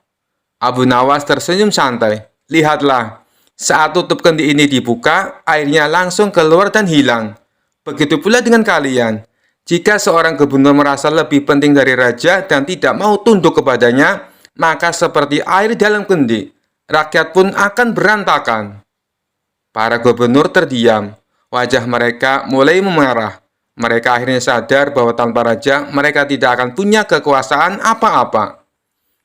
Abu Nawas tersenyum santai. "Lihatlah, saat tutup kendi ini dibuka, airnya langsung keluar dan hilang. Begitu pula dengan kalian. Jika seorang gubernur merasa lebih penting dari raja dan tidak mau tunduk kepadanya, maka seperti air dalam kendi, rakyat pun akan berantakan." Para gubernur terdiam. Wajah mereka mulai memerah. Mereka akhirnya sadar bahwa tanpa raja, mereka tidak akan punya kekuasaan apa-apa.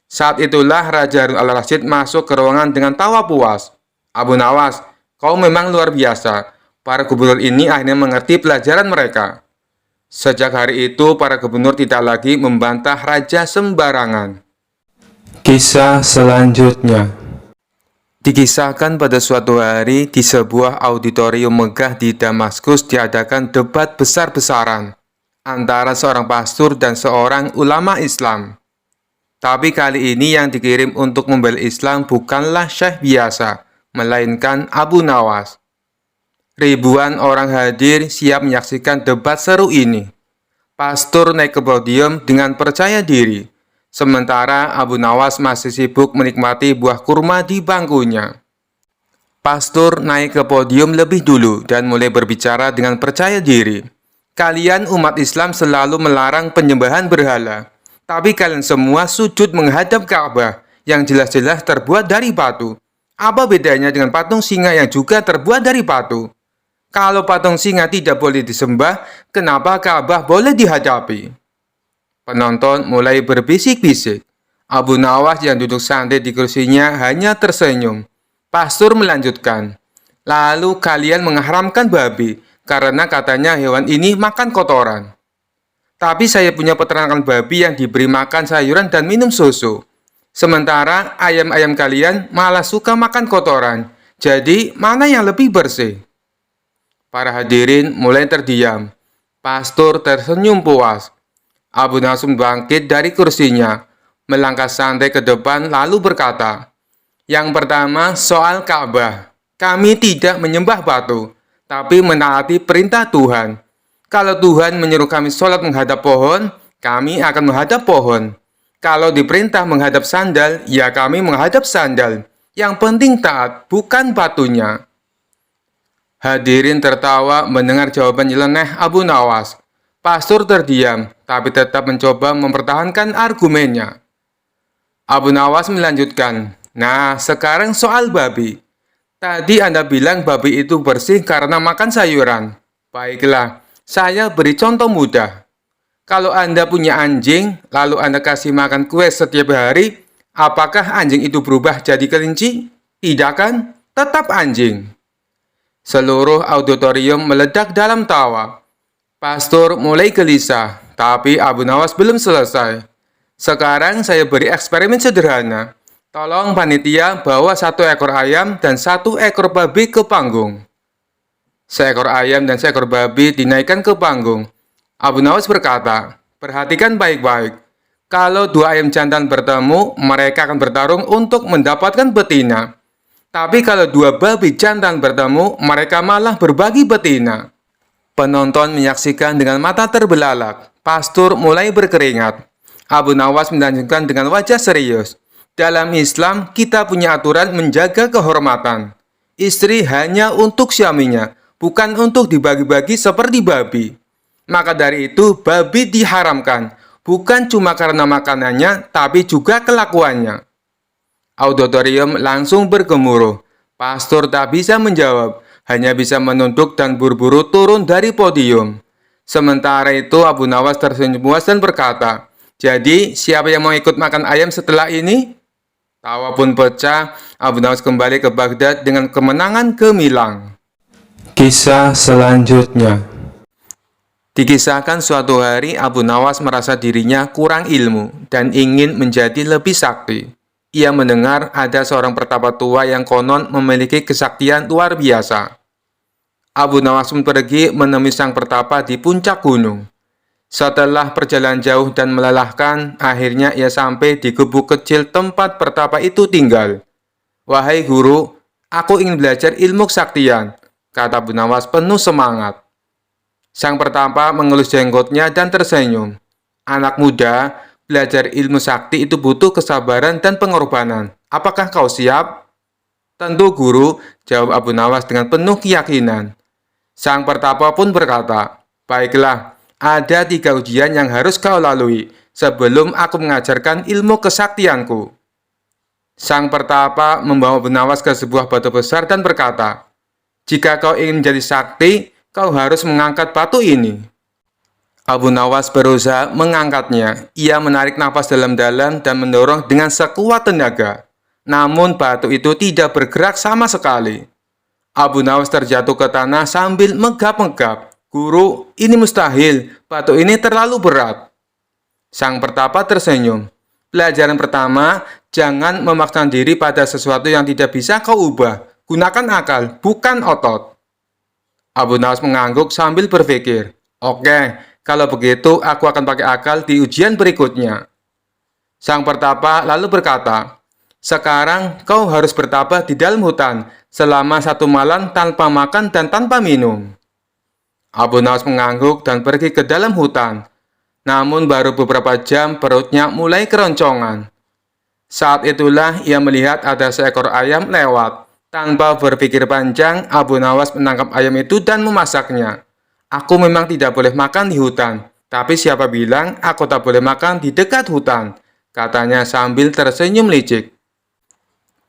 Saat itulah Raja Harun al-Rasyid masuk ke ruangan dengan tawa puas. "Abu Nawas, kau memang luar biasa." Para gubernur ini akhirnya mengerti pelajaran mereka. Sejak hari itu, para gubernur tidak lagi membantah raja sembarangan. Kisah selanjutnya. Dikisahkan pada suatu hari di sebuah auditorium megah di Damaskus diadakan debat besar-besaran antara seorang pastor dan seorang ulama Islam. Tapi kali ini yang dikirim untuk membela Islam bukanlah syekh biasa, melainkan Abu Nawas. Ribuan orang hadir siap menyaksikan debat seru ini. Pastor naik ke podium dengan percaya diri, sementara Abu Nawas masih sibuk menikmati buah kurma di bangkunya. Pastor naik ke podium lebih dulu dan mulai berbicara dengan percaya diri. "Kalian umat Islam selalu melarang penyembahan berhala. Tapi kalian semua sujud menghadap Ka'bah yang jelas-jelas terbuat dari batu. Apa bedanya dengan patung singa yang juga terbuat dari batu? Kalau patung singa tidak boleh disembah, kenapa Ka'bah boleh dihadapi?" Penonton mulai berbisik-bisik. Abu Nawas yang duduk santai di kursinya hanya tersenyum. Pastor melanjutkan, "Lalu kalian mengharamkan babi, karena katanya hewan ini makan kotoran. Tapi saya punya peternakan babi yang diberi makan sayuran dan minum susu. Sementara ayam-ayam kalian malah suka makan kotoran. Jadi, mana yang lebih bersih? Para hadirin mulai terdiam. Pastor tersenyum puas. Abu Nawas bangkit dari kursinya, melangkah santai ke depan lalu berkata, "Yang pertama soal Ka'bah. Kami tidak menyembah batu, tapi menaati perintah Tuhan. Kalau Tuhan menyuruh kami sholat menghadap pohon, kami akan menghadap pohon. Kalau diperintah menghadap sandal, ya kami menghadap sandal. Yang penting taat, bukan batunya." Hadirin tertawa mendengar jawaban nyeleneh Abu Nawas. Pastor terdiam, tapi tetap mencoba mempertahankan argumennya. Abu Nawas melanjutkan, "Nah, sekarang soal babi. Tadi Anda bilang babi itu bersih karena makan sayuran. Baiklah, saya beri contoh mudah. Kalau Anda punya anjing, lalu Anda kasih makan kue setiap hari, apakah anjing itu berubah jadi kelinci? Tidak kan? Tetap anjing." Seluruh auditorium meledak dalam tawa. Pastor mulai gelisah, tapi Abu Nawas belum selesai. "Sekarang saya beri eksperimen sederhana. Tolong panitia bawa 1 ekor ayam dan 1 ekor babi ke panggung." Seekor ayam dan seekor babi dinaikkan ke panggung. Abu Nawas berkata, "Perhatikan baik-baik. Kalau 2 ayam jantan bertemu, mereka akan bertarung untuk mendapatkan betina. Tapi kalau 2 babi jantan bertemu, mereka malah berbagi betina." Penonton menyaksikan dengan mata terbelalak. Pastor mulai berkeringat. Abu Nawas melanjutkan dengan wajah serius. "Dalam Islam, kita punya aturan menjaga kehormatan. Istri hanya untuk suaminya, bukan untuk dibagi-bagi seperti babi. Maka dari itu, babi diharamkan, bukan cuma karena makanannya, tapi juga kelakuannya." Auditorium langsung bergemuruh. Pastor tak bisa menjawab, hanya bisa menunduk dan buru-buru turun dari podium. Sementara itu, Abu Nawas tersenyum puas dan berkata, "Jadi, siapa yang mau ikut makan ayam setelah ini?" Tawa pun pecah. Abu Nawas kembali ke Baghdad dengan kemenangan gemilang. Kisah selanjutnya. Dikisahkan suatu hari Abu Nawas merasa dirinya kurang ilmu dan ingin menjadi lebih sakti. Ia mendengar ada seorang pertapa tua yang konon memiliki kesaktian luar biasa. Abu Nawas pun pergi menemui sang pertapa di puncak gunung. Setelah perjalanan jauh dan melelahkan, akhirnya ia sampai di gubuk kecil tempat pertapa itu tinggal. "Wahai guru, aku ingin belajar ilmu kesaktian," kata Abu Nawas penuh semangat. Sang pertapa mengelus jenggotnya dan tersenyum. "Anak muda, belajar ilmu sakti itu butuh kesabaran dan pengorbanan. Apakah kau siap?" "Tentu guru," jawab Abu Nawas dengan penuh keyakinan. Sang pertapa pun berkata, "Baiklah, ada 3 ujian yang harus kau lalui sebelum aku mengajarkan ilmu kesaktianku." Sang pertapa membawa Abu Nawas ke sebuah batu besar dan berkata, "Jika kau ingin menjadi sakti, kau harus mengangkat batu ini." Abu Nawas berusaha mengangkatnya. Ia menarik nafas dalam-dalam dan mendorong dengan sekuat tenaga. Namun batu itu tidak bergerak sama sekali. Abu Nawas terjatuh ke tanah sambil menggap-menggap. "Guru, ini mustahil. Batu ini terlalu berat." Sang pertapa tersenyum. "Pelajaran pertama, jangan memaksakan diri pada sesuatu yang tidak bisa kau ubah. Gunakan akal, bukan otot." Abu Nawas mengangguk sambil berpikir, "Oke, kalau begitu aku akan pakai akal di ujian berikutnya." Sang pertapa lalu berkata, "Sekarang kau harus bertapa di dalam hutan selama 1 malam tanpa makan dan tanpa minum." Abu Nawas mengangguk dan pergi ke dalam hutan. Namun baru beberapa jam perutnya mulai keroncongan. Saat itulah ia melihat ada seekor ayam lewat. Tanpa berpikir panjang, Abu Nawas menangkap ayam itu dan memasaknya. "Aku memang tidak boleh makan di hutan, tapi siapa bilang aku tak boleh makan di dekat hutan?" katanya sambil tersenyum licik.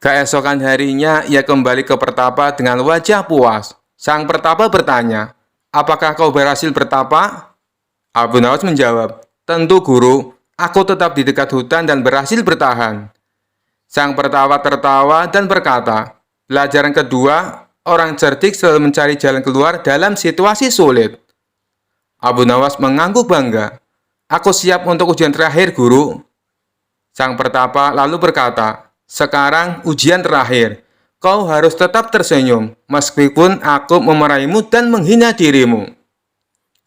Keesokan harinya, ia kembali ke pertapa dengan wajah puas. Sang pertapa bertanya, "Apakah kau berhasil bertapa?" Abu Nawas menjawab, "Tentu guru, aku tetap di dekat hutan dan berhasil bertahan." Sang pertapa tertawa dan berkata, "Pelajaran kedua, Orang cerdik selalu mencari jalan keluar dalam situasi sulit. Abu Nawas mengangguk bangga. Aku siap untuk ujian terakhir, guru. Sang pertapa lalu berkata, sekarang ujian terakhir. Kau harus tetap tersenyum, meskipun aku memarahimu dan menghina dirimu.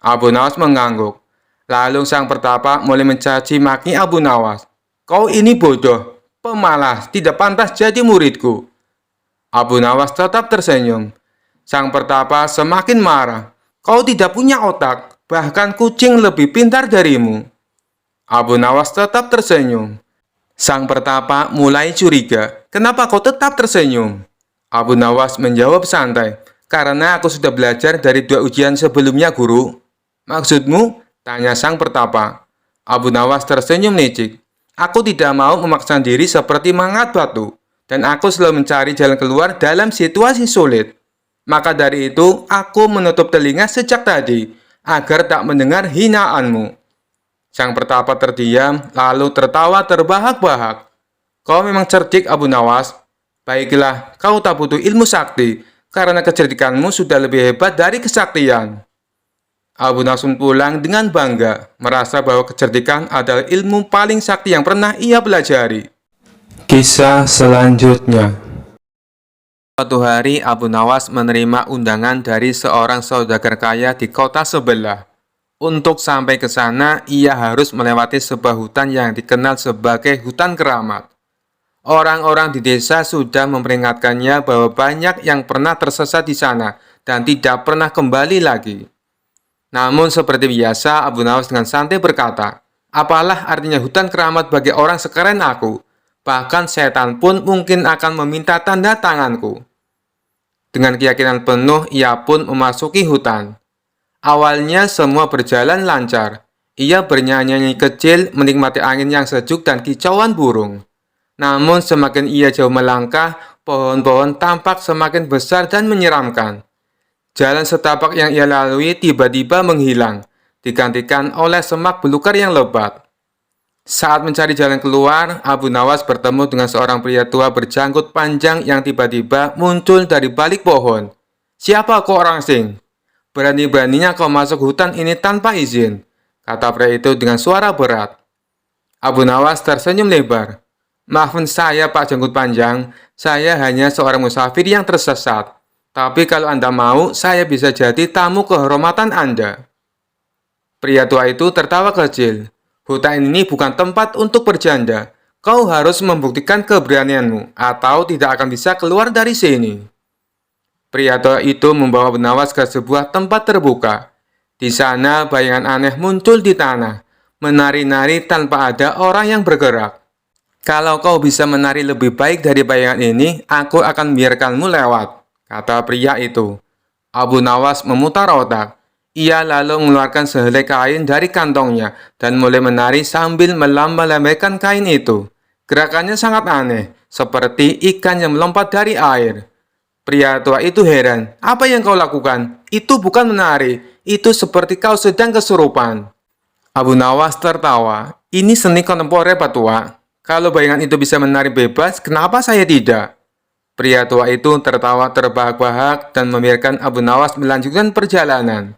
Abu Nawas mengangguk. Lalu sang pertapa mulai mencaci maki Abu Nawas. Kau ini bodoh, pemalas, tidak pantas jadi muridku. Abu Nawas tetap tersenyum. Sang pertapa semakin marah. Kau tidak punya otak, bahkan kucing lebih pintar darimu. Abu Nawas tetap tersenyum. Sang pertapa mulai curiga. Kenapa kau tetap tersenyum? Abu Nawas menjawab santai. Karena aku sudah belajar dari 2 ujian sebelumnya, guru. Maksudmu? Tanya sang pertapa. Abu Nawas tersenyum licik. Aku tidak mau memaksa diri seperti mangkat batu. Dan aku selalu mencari jalan keluar dalam situasi sulit. Maka dari itu, aku menutup telinga sejak tadi, agar tak mendengar hinaanmu. Sang pertapa terdiam, lalu tertawa terbahak-bahak. Kau memang cerdik, Abu Nawas. Baiklah, kau tak butuh ilmu sakti, karena kecerdikanmu sudah lebih hebat dari kesaktian. Abu Nawas pulang dengan bangga, merasa bahwa kecerdikan adalah ilmu paling sakti yang pernah ia pelajari. Kisah selanjutnya. Suatu hari, Abu Nawas menerima undangan dari seorang saudagar kaya di kota sebelah. Untuk sampai ke sana, ia harus melewati sebuah hutan yang dikenal sebagai hutan keramat. Orang-orang di desa sudah memperingatkannya bahwa banyak yang pernah tersesat di sana dan tidak pernah kembali lagi. Namun seperti biasa, Abu Nawas dengan santai berkata, apalah artinya hutan keramat bagi orang sekeren aku? Bahkan setan pun mungkin akan meminta tanda tanganku. Dengan keyakinan penuh, ia pun memasuki hutan. Awalnya semua berjalan lancar. Ia bernyanyi kecil, menikmati angin yang sejuk dan kicauan burung. Namun semakin ia jauh melangkah, pohon-pohon tampak semakin besar dan menyeramkan. Jalan setapak yang ia lalui tiba-tiba menghilang, digantikan oleh semak belukar yang lebat. Saat mencari jalan keluar, Abu Nawas bertemu dengan seorang pria tua berjanggut panjang yang tiba-tiba muncul dari balik pohon. Siapa kau orang asing? Berani-beraninya kau masuk hutan ini tanpa izin, kata pria itu dengan suara berat. Abu Nawas tersenyum lebar. Maafkan saya, Pak Janggut Panjang, saya hanya seorang musafir yang tersesat. Tapi kalau Anda mau, saya bisa jadi tamu kehormatan Anda. Pria tua itu tertawa kecil. Hutan ini bukan tempat untuk bercanda. Kau harus membuktikan keberanianmu, atau tidak akan bisa keluar dari sini. Pria tua itu membawa Abu Nawas ke sebuah tempat terbuka. Di sana, bayangan aneh muncul di tanah, menari-nari tanpa ada orang yang bergerak. Kalau kau bisa menari lebih baik dari bayangan ini, aku akan biarkanmu lewat, kata pria itu. Abu Nawas memutar otak. Ia lalu mengeluarkan sehelai kain dari kantongnya dan mulai menari sambil melambai-lambaikan kain itu. Gerakannya sangat aneh, seperti ikan yang melompat dari air. Pria tua itu heran. Apa yang kau lakukan? Itu bukan menari, itu seperti kau sedang kesurupan. Abu Nawas tertawa. Ini seni kontemporer, Pak Tua. Kalau bayangan itu bisa menari bebas, kenapa saya tidak? Pria tua itu tertawa terbahak-bahak dan membiarkan Abu Nawas melanjutkan perjalanan.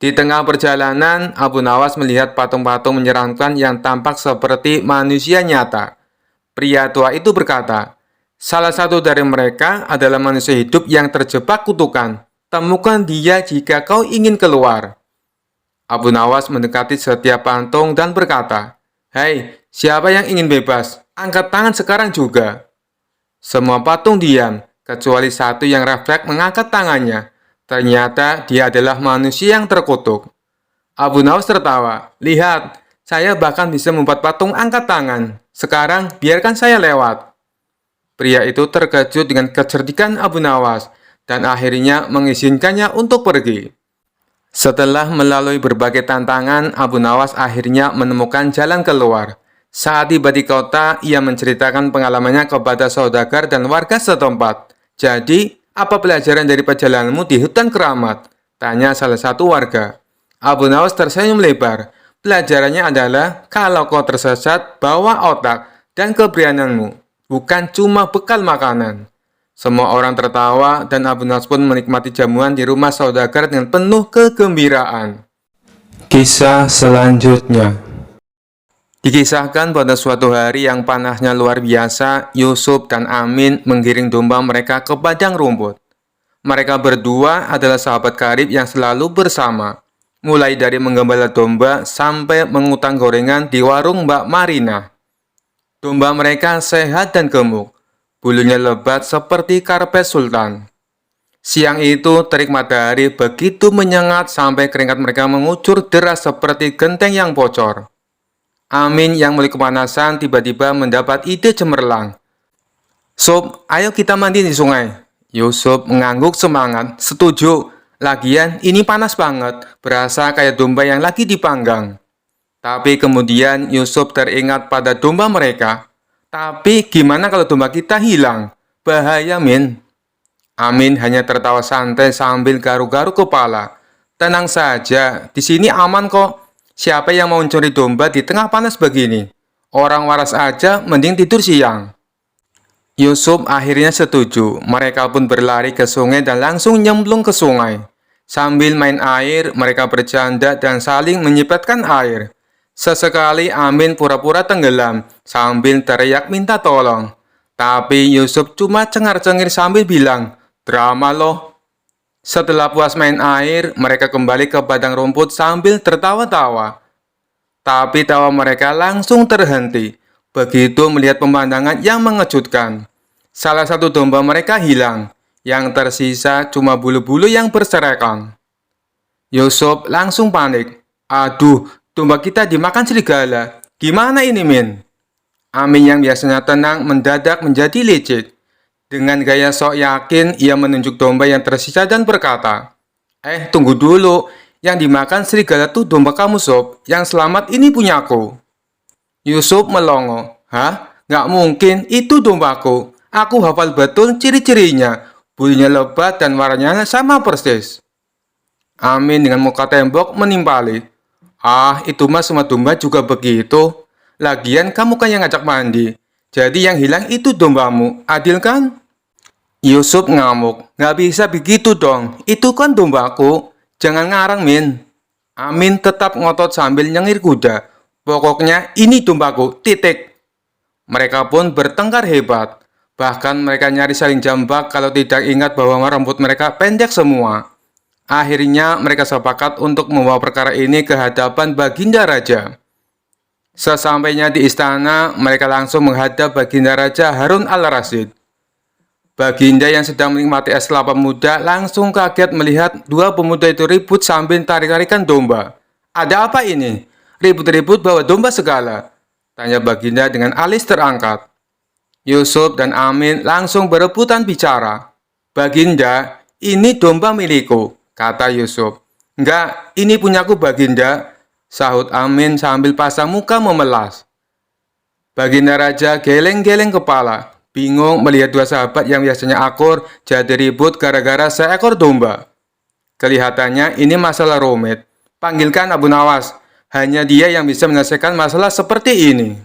Di tengah perjalanan, Abu Nawas melihat patung-patung menyeramkan yang tampak seperti manusia nyata. Pria tua itu berkata, salah satu dari mereka adalah manusia hidup yang terjebak kutukan. Temukan dia jika kau ingin keluar. Abu Nawas mendekati setiap patung dan berkata, hei, siapa yang ingin bebas? Angkat tangan sekarang juga. Semua patung diam, kecuali satu yang refleks mengangkat tangannya. Ternyata dia adalah manusia yang terkutuk. Abu Nawas tertawa. Lihat, saya bahkan bisa membuat patung angkat tangan. Sekarang, biarkan saya lewat. Pria itu terkejut dengan kecerdikan Abu Nawas dan akhirnya mengizinkannya untuk pergi. Setelah melalui berbagai tantangan, Abu Nawas akhirnya menemukan jalan keluar. Saat tiba di kota, ia menceritakan pengalamannya kepada saudagar dan warga setempat. Jadi, apa pelajaran dari perjalananmu di hutan keramat? Tanya salah satu warga. Abu Nawas tersenyum lebar. Pelajarannya adalah, kalau kau tersesat, bawa otak dan keberanianmu, bukan cuma bekal makanan. Semua orang tertawa dan Abu Nawas pun menikmati jamuan di rumah saudagar dengan penuh kegembiraan. Kisah selanjutnya. Dikisahkan pada suatu hari yang panasnya luar biasa, Yusuf dan Amin menggiring domba mereka ke padang rumput. Mereka berdua adalah sahabat karib yang selalu bersama, mulai dari menggembala domba sampai mengutang gorengan di warung Mbak Marina. Domba mereka sehat dan gemuk, bulunya lebat seperti karpet sultan. Siang itu, terik matahari begitu menyengat sampai keringat mereka mengucur deras seperti genteng yang bocor. Amin yang mulai kepanasan tiba-tiba mendapat ide cemerlang. "Sob, ayo kita mandi di sungai." Yusuf mengangguk semangat. "Setuju. Lagian ini panas banget, berasa kayak domba yang lagi dipanggang." Tapi kemudian Yusuf teringat pada domba mereka. "Tapi gimana kalau domba kita hilang? Bahaya, Min." Amin hanya tertawa santai sambil garuk-garuk kepala. "Tenang saja, di sini aman kok. Siapa yang mau mencuri domba di tengah panas begini? Orang waras aja mending tidur siang." Yusuf akhirnya setuju. Mereka pun berlari ke sungai dan langsung nyemplung ke sungai. Sambil main air, mereka bercanda dan saling menyipratkan air. Sesekali Amin pura-pura tenggelam sambil teriak minta tolong. Tapi Yusuf cuma cengar-cengir sambil bilang, "Drama loh." Setelah puas main air, mereka kembali ke padang rumput sambil tertawa-tawa. Tapi tawa mereka langsung terhenti begitu melihat pemandangan yang mengejutkan. Salah satu domba mereka hilang, yang tersisa cuma bulu-bulu yang berserakan. Yusuf langsung panik. "Aduh, domba kita dimakan serigala. Gimana ini, Min?" Amin yang biasanya tenang mendadak menjadi licik. Dengan gaya sok yakin, ia menunjuk domba yang tersisa dan berkata, Tunggu dulu. Yang dimakan serigala tuh domba kamu, Sob. Yang selamat ini punyaku." Yusuf melongo. "Hah? Nggak mungkin, itu dombaku. Aku hafal betul ciri-cirinya. Bulunya lebat dan warnanya sama persis." Amin dengan muka tembok menimpali. "Ah, itu mah semua domba juga begitu. Lagian kamu kan yang ngajak mandi. Jadi yang hilang itu dombamu, adil kan?" Yusuf ngamuk. "Nggak bisa begitu dong, itu kan dombaku. Jangan ngarang, Min." Amin tetap ngotot sambil nyengir kuda. "Pokoknya ini dombaku, titik." Mereka pun bertengkar hebat. Bahkan mereka nyaris saling jambak kalau tidak ingat bahwa rambut mereka pendek semua. Akhirnya mereka sepakat untuk membawa perkara ini ke hadapan Baginda Raja. Sesampainya di istana, mereka langsung menghadap Baginda Raja Harun al-Rasyid. Baginda yang sedang menikmati es kelapa muda langsung kaget melihat dua pemuda itu ribut sambil tarik-tarikan domba. "Ada apa ini? Ribut-ribut bawa domba segala?" tanya Baginda dengan alis terangkat. Yusuf dan Amin langsung berebutan bicara. "Baginda, ini domba milikku," kata Yusuf. "Enggak, ini punyaku, Baginda," sahut Amin sambil pasang muka memelas. Baginda Raja geleng-geleng kepala. Bingung melihat dua sahabat yang biasanya akur jadi ribut gara-gara seekor domba. Kelihatannya ini masalah rumit. "Panggilkan Abu Nawas. Hanya dia yang bisa menyelesaikan masalah seperti ini."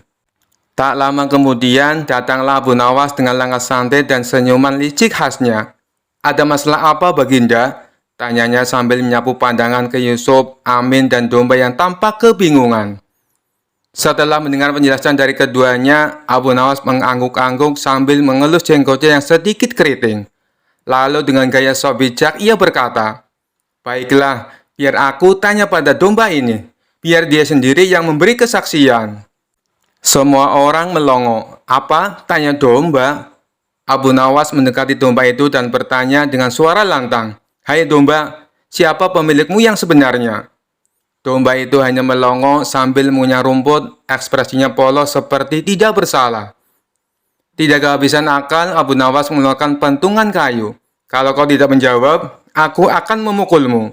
Tak lama kemudian datanglah Abu Nawas dengan langkah santai dan senyuman licik khasnya. "Ada masalah apa, Baginda?" tanyanya sambil menyapu pandangan ke Yusuf, Amin, dan domba yang tampak kebingungan. Setelah mendengar penjelasan dari keduanya, Abu Nawas mengangguk-angguk sambil mengelus jenggotnya yang sedikit keriting. Lalu dengan gaya sok bijak, ia berkata, "Baiklah, biar aku tanya pada domba ini. Biar dia sendiri yang memberi kesaksian." Semua orang melongo. "Apa?" tanya domba. Abu Nawas mendekati domba itu dan bertanya dengan suara lantang, "Hai domba, siapa pemilikmu yang sebenarnya?" Domba itu hanya melongo sambil mengunyah rumput, ekspresinya polos seperti tidak bersalah. Tidak kehabisan akal, Abu Nawas mengeluarkan pentungan kayu. "Kalau kau tidak menjawab, aku akan memukulmu."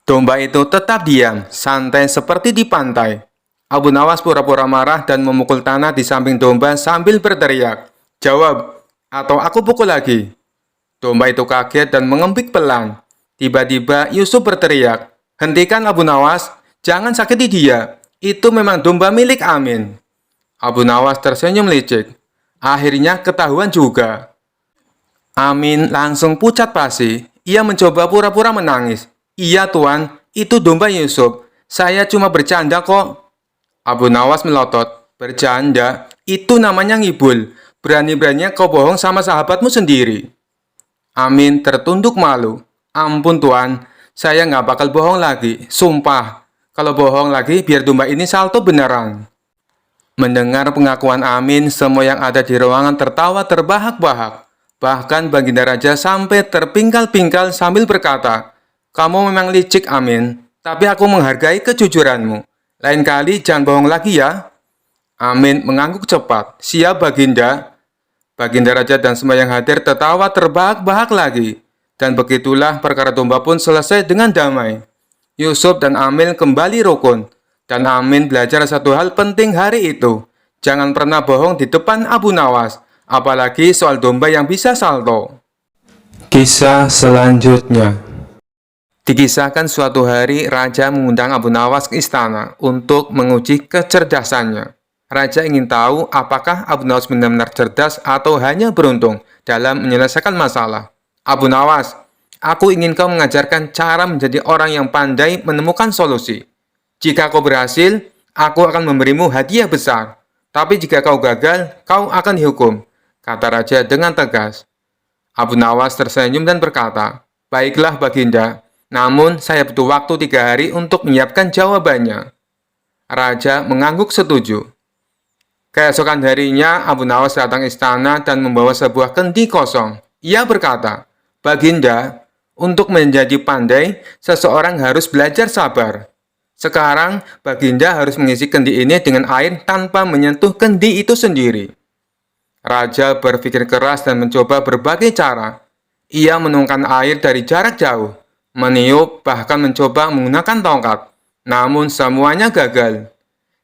Domba itu tetap diam, santai seperti di pantai. Abu Nawas pura-pura marah dan memukul tanah di samping domba sambil berteriak, "Jawab, atau aku pukul lagi." Domba itu kaget dan mengembik pelan. Tiba-tiba Yusuf berteriak, "Hentikan Abu Nawas, jangan sakiti dia. Itu memang domba milik Amin." Abu Nawas tersenyum licik. Akhirnya ketahuan juga. Amin langsung pucat pasi. Ia mencoba pura-pura menangis. Iya tuan, itu domba Yusuf. Saya cuma bercanda kok. Abu Nawas melotot. Bercanda? Itu namanya ngibul. Berani-beraninya kau bohong sama sahabatmu sendiri. Amin tertunduk malu. Ampun tuan, saya nggak bakal bohong lagi. Sumpah, kalau bohong lagi biar domba ini salto beneran. Mendengar pengakuan Amin, semua yang ada di ruangan tertawa terbahak-bahak. Bahkan Baginda Raja sampai terpingkal-pingkal sambil berkata, "Kamu memang licik, Amin, tapi aku menghargai kejujuranmu. Lain kali jangan bohong lagi ya." Amin mengangguk cepat. "Siap, Baginda." Baginda Raja dan semua yang hadir tertawa terbahak-bahak lagi. Dan begitulah perkara domba pun selesai dengan damai. Yusuf dan Amin kembali rukun. Dan Amin belajar satu hal penting hari itu. Jangan pernah bohong di depan Abu Nawas, apalagi soal domba yang bisa salto. Kisah selanjutnya. Dikisahkan suatu hari Raja mengundang Abu Nawas ke istana untuk menguji kecerdasannya. Raja ingin tahu apakah Abu Nawas benar-benar cerdas atau hanya beruntung dalam menyelesaikan masalah. Abu Nawas, aku ingin kau mengajarkan cara menjadi orang yang pandai menemukan solusi. Jika kau berhasil, aku akan memberimu hadiah besar. Tapi jika kau gagal, kau akan dihukum, kata Raja dengan tegas. Abu Nawas tersenyum dan berkata, "Baiklah Baginda, namun saya butuh waktu 3 hari untuk menyiapkan jawabannya." Raja mengangguk setuju. Keesokan harinya, Abu Nawas datang istana dan membawa sebuah kendi kosong. Ia berkata, "Baginda, untuk menjadi pandai, seseorang harus belajar sabar. Sekarang, Baginda harus mengisi kendi ini dengan air tanpa menyentuh kendi itu sendiri." Raja berpikir keras dan mencoba berbagai cara. Ia menuangkan air dari jarak jauh, meniup, bahkan mencoba menggunakan tongkat. Namun semuanya gagal.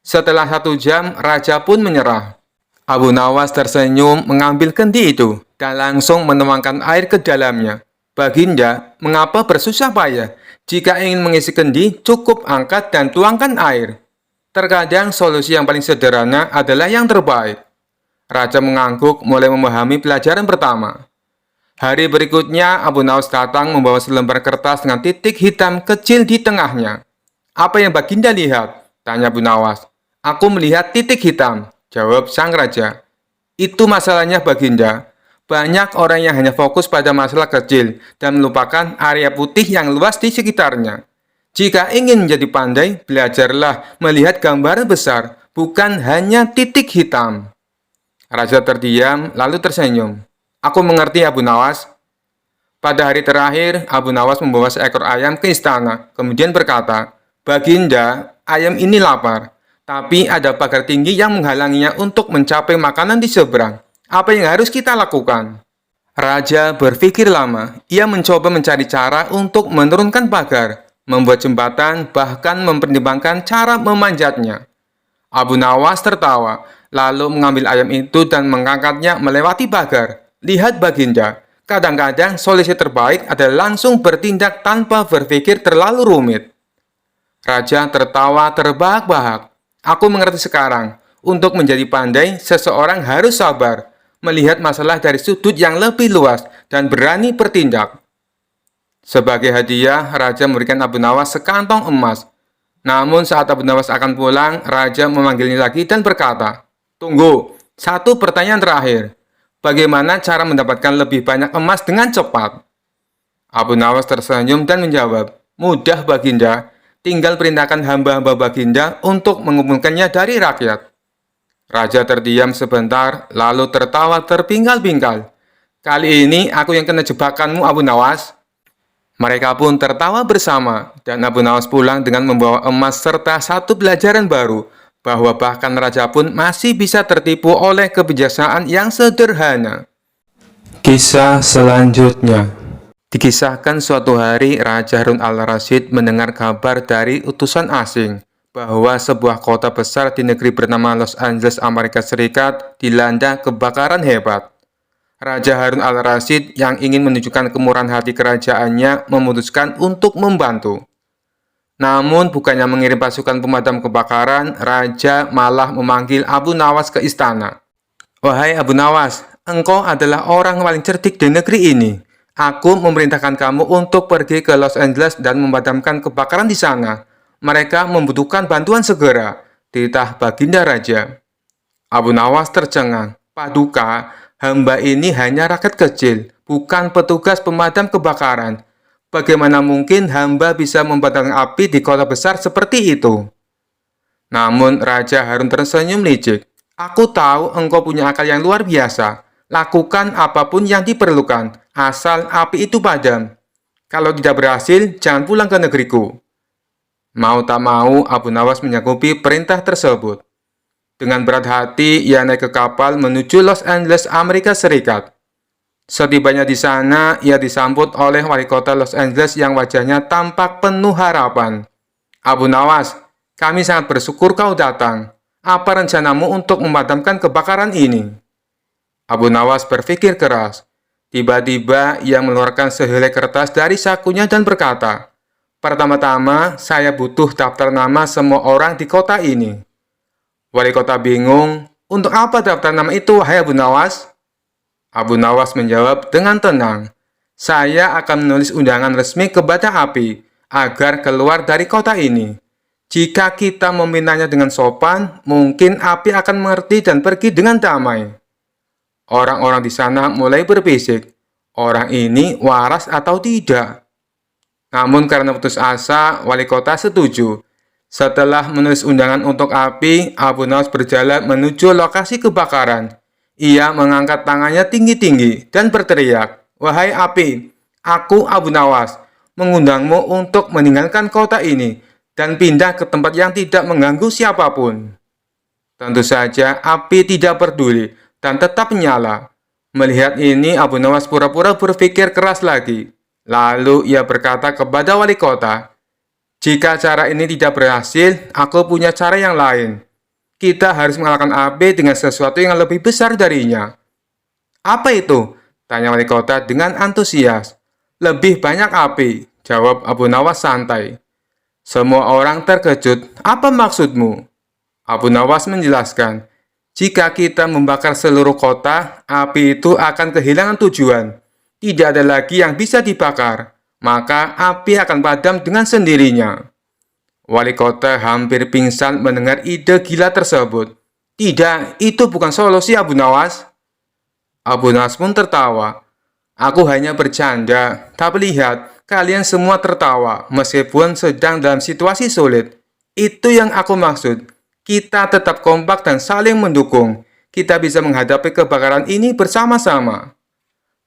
Setelah 1 jam, Raja pun menyerah. Abu Nawas tersenyum mengambil kendi itu dan langsung menuangkan air ke dalamnya. "Baginda, mengapa bersusah payah? Jika ingin mengisi kendi, cukup angkat dan tuangkan air. Terkadang solusi yang paling sederhana adalah yang terbaik." Raja mengangguk mulai memahami pelajaran pertama. Hari berikutnya, Abu Nawas datang membawa selembar kertas dengan titik hitam kecil di tengahnya. "Apa yang Baginda lihat?" tanya Abu Nawas. "Aku melihat titik hitam," jawab sang raja. "Itu masalahnya Baginda. Banyak orang yang hanya fokus pada masalah kecil dan melupakan area putih yang luas di sekitarnya. Jika ingin menjadi pandai, belajarlah melihat gambaran besar, bukan hanya titik hitam." Raja terdiam, lalu tersenyum. "Aku mengerti, Abu Nawas." Pada hari terakhir, Abu Nawas membawa seekor ayam ke istana, kemudian berkata, "Baginda, ayam ini lapar, tapi ada pagar tinggi yang menghalanginya untuk mencapai makanan di seberang. Apa yang harus kita lakukan?" Raja berpikir lama. Ia mencoba mencari cara untuk menurunkan pagar, membuat jembatan, bahkan mempertimbangkan cara memanjatnya. Abu Nawas tertawa, lalu mengambil ayam itu dan mengangkatnya melewati pagar. "Lihat Baginda, kadang-kadang solusi terbaik adalah langsung bertindak tanpa berpikir terlalu rumit." Raja tertawa terbahak-bahak. "Aku mengerti sekarang. Untuk menjadi pandai, seseorang harus sabar, melihat masalah dari sudut yang lebih luas, dan berani bertindak." Sebagai hadiah, Raja memberikan Abu Nawas sekantong emas. Namun saat Abu Nawas akan pulang, Raja memanggilnya lagi dan berkata, "Tunggu, satu pertanyaan terakhir. Bagaimana cara mendapatkan lebih banyak emas dengan cepat?" Abu Nawas tersenyum dan menjawab, "Mudah Baginda, tinggal perintahkan hamba-hamba Baginda untuk mengumpulkannya dari rakyat." Raja terdiam sebentar, lalu tertawa terpingkal-pingkal. "Kali ini aku yang kena jebakanmu, Abu Nawas." Mereka pun tertawa bersama, dan Abu Nawas pulang dengan membawa emas serta satu pelajaran baru, bahwa bahkan Raja pun masih bisa tertipu oleh kebijaksanaan yang sederhana. Kisah selanjutnya. Dikisahkan suatu hari Raja Harun al-Rasyid mendengar kabar dari utusan asing bahwa sebuah kota besar di negeri bernama Los Angeles, Amerika Serikat dilanda kebakaran hebat. Raja Harun al-Rasyid yang ingin menunjukkan kemurahan hati kerajaannya memutuskan untuk membantu. Namun bukannya mengirim pasukan pemadam kebakaran, Raja malah memanggil Abu Nawas ke istana. "Wahai Abu Nawas, engkau adalah orang paling cerdik di negeri ini. Aku memerintahkan kamu untuk pergi ke Los Angeles dan memadamkan kebakaran di sana. Mereka membutuhkan bantuan segera, titah Baginda Raja. Abu Nawas tercengang. Paduka, hamba ini hanya rakyat kecil, bukan petugas pemadam kebakaran. Bagaimana mungkin hamba bisa memadamkan api di kota besar seperti itu? Namun Raja Harun tersenyum licik. Aku tahu engkau punya akal yang luar biasa. Lakukan apapun yang diperlukan, asal api itu padam. Kalau tidak berhasil, jangan pulang ke negeriku. Mau tak mau, Abu Nawas menyanggupi perintah tersebut. Dengan berat hati, ia naik ke kapal menuju Los Angeles, Amerika Serikat. Setibanya di sana, ia disambut oleh wali kota Los Angeles yang wajahnya tampak penuh harapan. Abu Nawas, kami sangat bersyukur kau datang. Apa rencanamu untuk memadamkan kebakaran ini? Abu Nawas berpikir keras. Tiba-tiba ia mengeluarkan sehelai kertas dari sakunya dan berkata, "Pertama-tama, saya butuh daftar nama semua orang di kota ini." Wali kota bingung, "Untuk apa daftar nama itu, wahai Abu Nawas?" Abu Nawas menjawab dengan tenang, "Saya akan menulis undangan resmi kepada api agar keluar dari kota ini. Jika kita meminanya dengan sopan, mungkin api akan mengerti dan pergi dengan damai." Orang-orang di sana mulai berbisik, orang ini waras atau tidak? Namun karena putus asa, wali kota setuju. Setelah menulis undangan untuk api, Abu Nawas berjalan menuju lokasi kebakaran. Ia mengangkat tangannya tinggi-tinggi dan berteriak, "Wahai api, aku Abu Nawas, mengundangmu untuk meninggalkan kota ini dan pindah ke tempat yang tidak mengganggu siapapun." Tentu saja api tidak peduli dan tetap menyala. Melihat ini, Abu Nawas pura-pura berpikir keras lagi. Lalu ia berkata kepada wali kota, "Jika cara ini tidak berhasil, aku punya cara yang lain. Kita harus mengalahkan api dengan sesuatu yang lebih besar darinya." "Apa itu?" tanya wali kota dengan antusias. "Lebih banyak api," jawab Abu Nawas santai. Semua orang terkejut. "Apa maksudmu?" Abu Nawas menjelaskan, "Jika kita membakar seluruh kota, api itu akan kehilangan tujuan. Tidak ada lagi yang bisa dibakar, maka api akan padam dengan sendirinya." Wali kota hampir pingsan mendengar ide gila tersebut. "Tidak, itu bukan solusi, Abu Nawas." Abu Nawas pun tertawa. "Aku hanya bercanda, tapi lihat, kalian semua tertawa meskipun sedang dalam situasi sulit. Itu yang aku maksud. Kita tetap kompak dan saling mendukung. Kita bisa menghadapi kebakaran ini bersama-sama."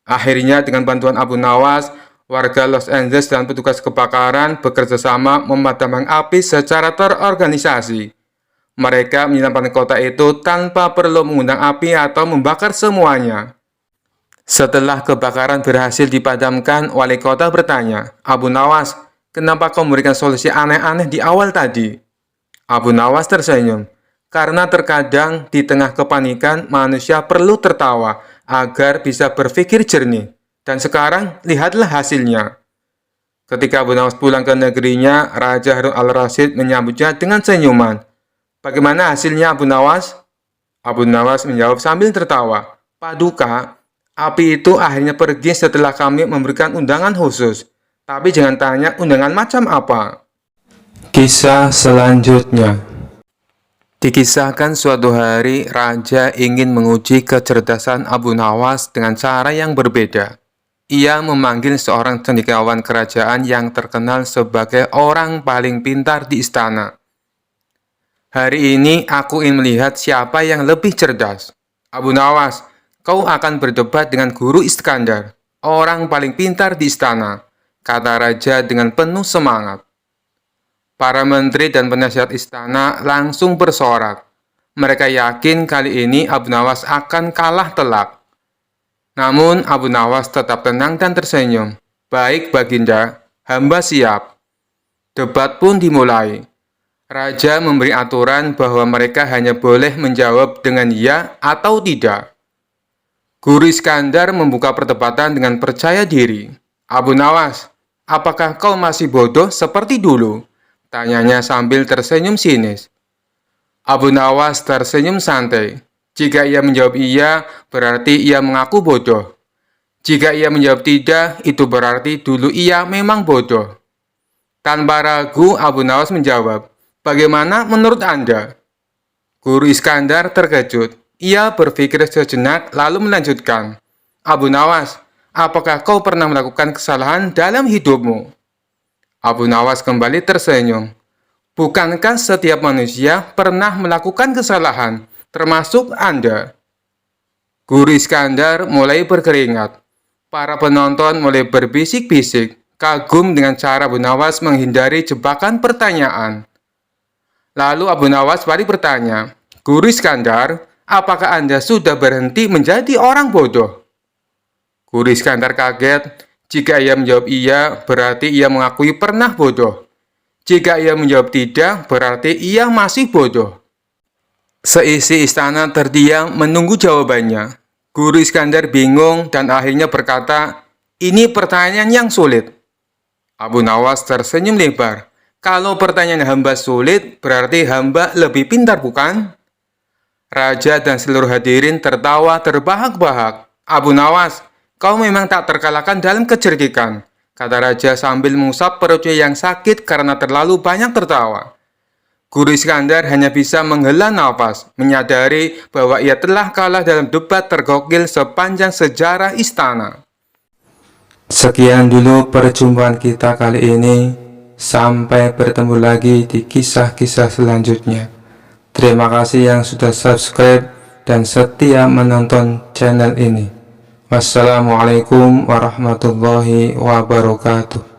Akhirnya dengan bantuan Abu Nawas, warga Los Angeles dan petugas kebakaran bekerja sama memadamkan api secara terorganisasi. Mereka menyelamatkan kota itu tanpa perlu mengundang api atau membakar semuanya. Setelah kebakaran berhasil dipadamkan, wali kota bertanya, "Abu Nawas, kenapa kau memberikan solusi aneh-aneh di awal tadi?" Abu Nawas tersenyum, "Karena terkadang di tengah kepanikan manusia perlu tertawa agar bisa berpikir jernih. Dan sekarang lihatlah hasilnya." Ketika Abu Nawas pulang ke negerinya, Raja Harun al-Rasyid menyambutnya dengan senyuman. "Bagaimana hasilnya, Abu Nawas?" Abu Nawas menjawab sambil tertawa, "Paduka, api itu akhirnya pergi setelah kami memberikan undangan khusus. Tapi jangan tanya undangan macam apa." Kisah selanjutnya. Dikisahkan suatu hari, Raja ingin menguji kecerdasan Abu Nawas dengan cara yang berbeda. Ia memanggil seorang cendekiawan kerajaan yang terkenal sebagai orang paling pintar di istana. "Hari ini aku ingin melihat siapa yang lebih cerdas. Abu Nawas, kau akan berdebat dengan Guru Iskandar, orang paling pintar di istana," kata Raja dengan penuh semangat. Para menteri dan penasihat istana langsung bersorak. Mereka yakin kali ini Abu Nawas akan kalah telak. Namun Abu Nawas tetap tenang dan tersenyum. "Baik, Baginda, hamba siap." Debat pun dimulai. Raja memberi aturan bahwa mereka hanya boleh menjawab dengan ya atau tidak. Guru Iskandar membuka perdebatan dengan percaya diri. "Abu Nawas, apakah kau masih bodoh seperti dulu?" tanyanya sambil tersenyum sinis. Abu Nawas tersenyum santai. Jika ia menjawab iya, berarti ia mengaku bodoh. Jika ia menjawab tidak, itu berarti dulu ia memang bodoh. Tanpa ragu, Abu Nawas menjawab, "Bagaimana menurut Anda?" Guru Iskandar terkejut. Ia berpikir sejenak lalu melanjutkan, "Abu Nawas, apakah kau pernah melakukan kesalahan dalam hidupmu?" Abu Nawas kembali tersenyum. "Bukankah setiap manusia pernah melakukan kesalahan, termasuk Anda?" Guru Iskandar mulai berkeringat. Para penonton mulai berbisik-bisik, kagum dengan cara Abu Nawas menghindari jebakan pertanyaan. Lalu Abu Nawas balik bertanya, "Guru Iskandar, apakah Anda sudah berhenti menjadi orang bodoh?" Guru Iskandar kaget. Jika ia menjawab iya, berarti ia mengakui pernah bodoh. Jika ia menjawab tidak, berarti ia masih bodoh. Seisi istana terdiam menunggu jawabannya. Guru Iskandar bingung dan akhirnya berkata, "Ini pertanyaan yang sulit." Abu Nawas tersenyum lebar. "Kalau pertanyaan hamba sulit, berarti hamba lebih pintar, bukan?" Raja dan seluruh hadirin tertawa terbahak-bahak. "Abu Nawas, kau memang tak terkalahkan dalam kecerdikan," kata Raja sambil mengusap perutnya yang sakit karena terlalu banyak tertawa. Guru Iskandar hanya bisa menghela nafas, menyadari bahwa ia telah kalah dalam debat tergokil sepanjang sejarah istana. Sekian dulu perjumpaan kita kali ini. Sampai bertemu lagi di kisah-kisah selanjutnya. Terima kasih yang sudah subscribe dan setia menonton channel ini. Wassalamualaikum warahmatullahi wabarakatuh.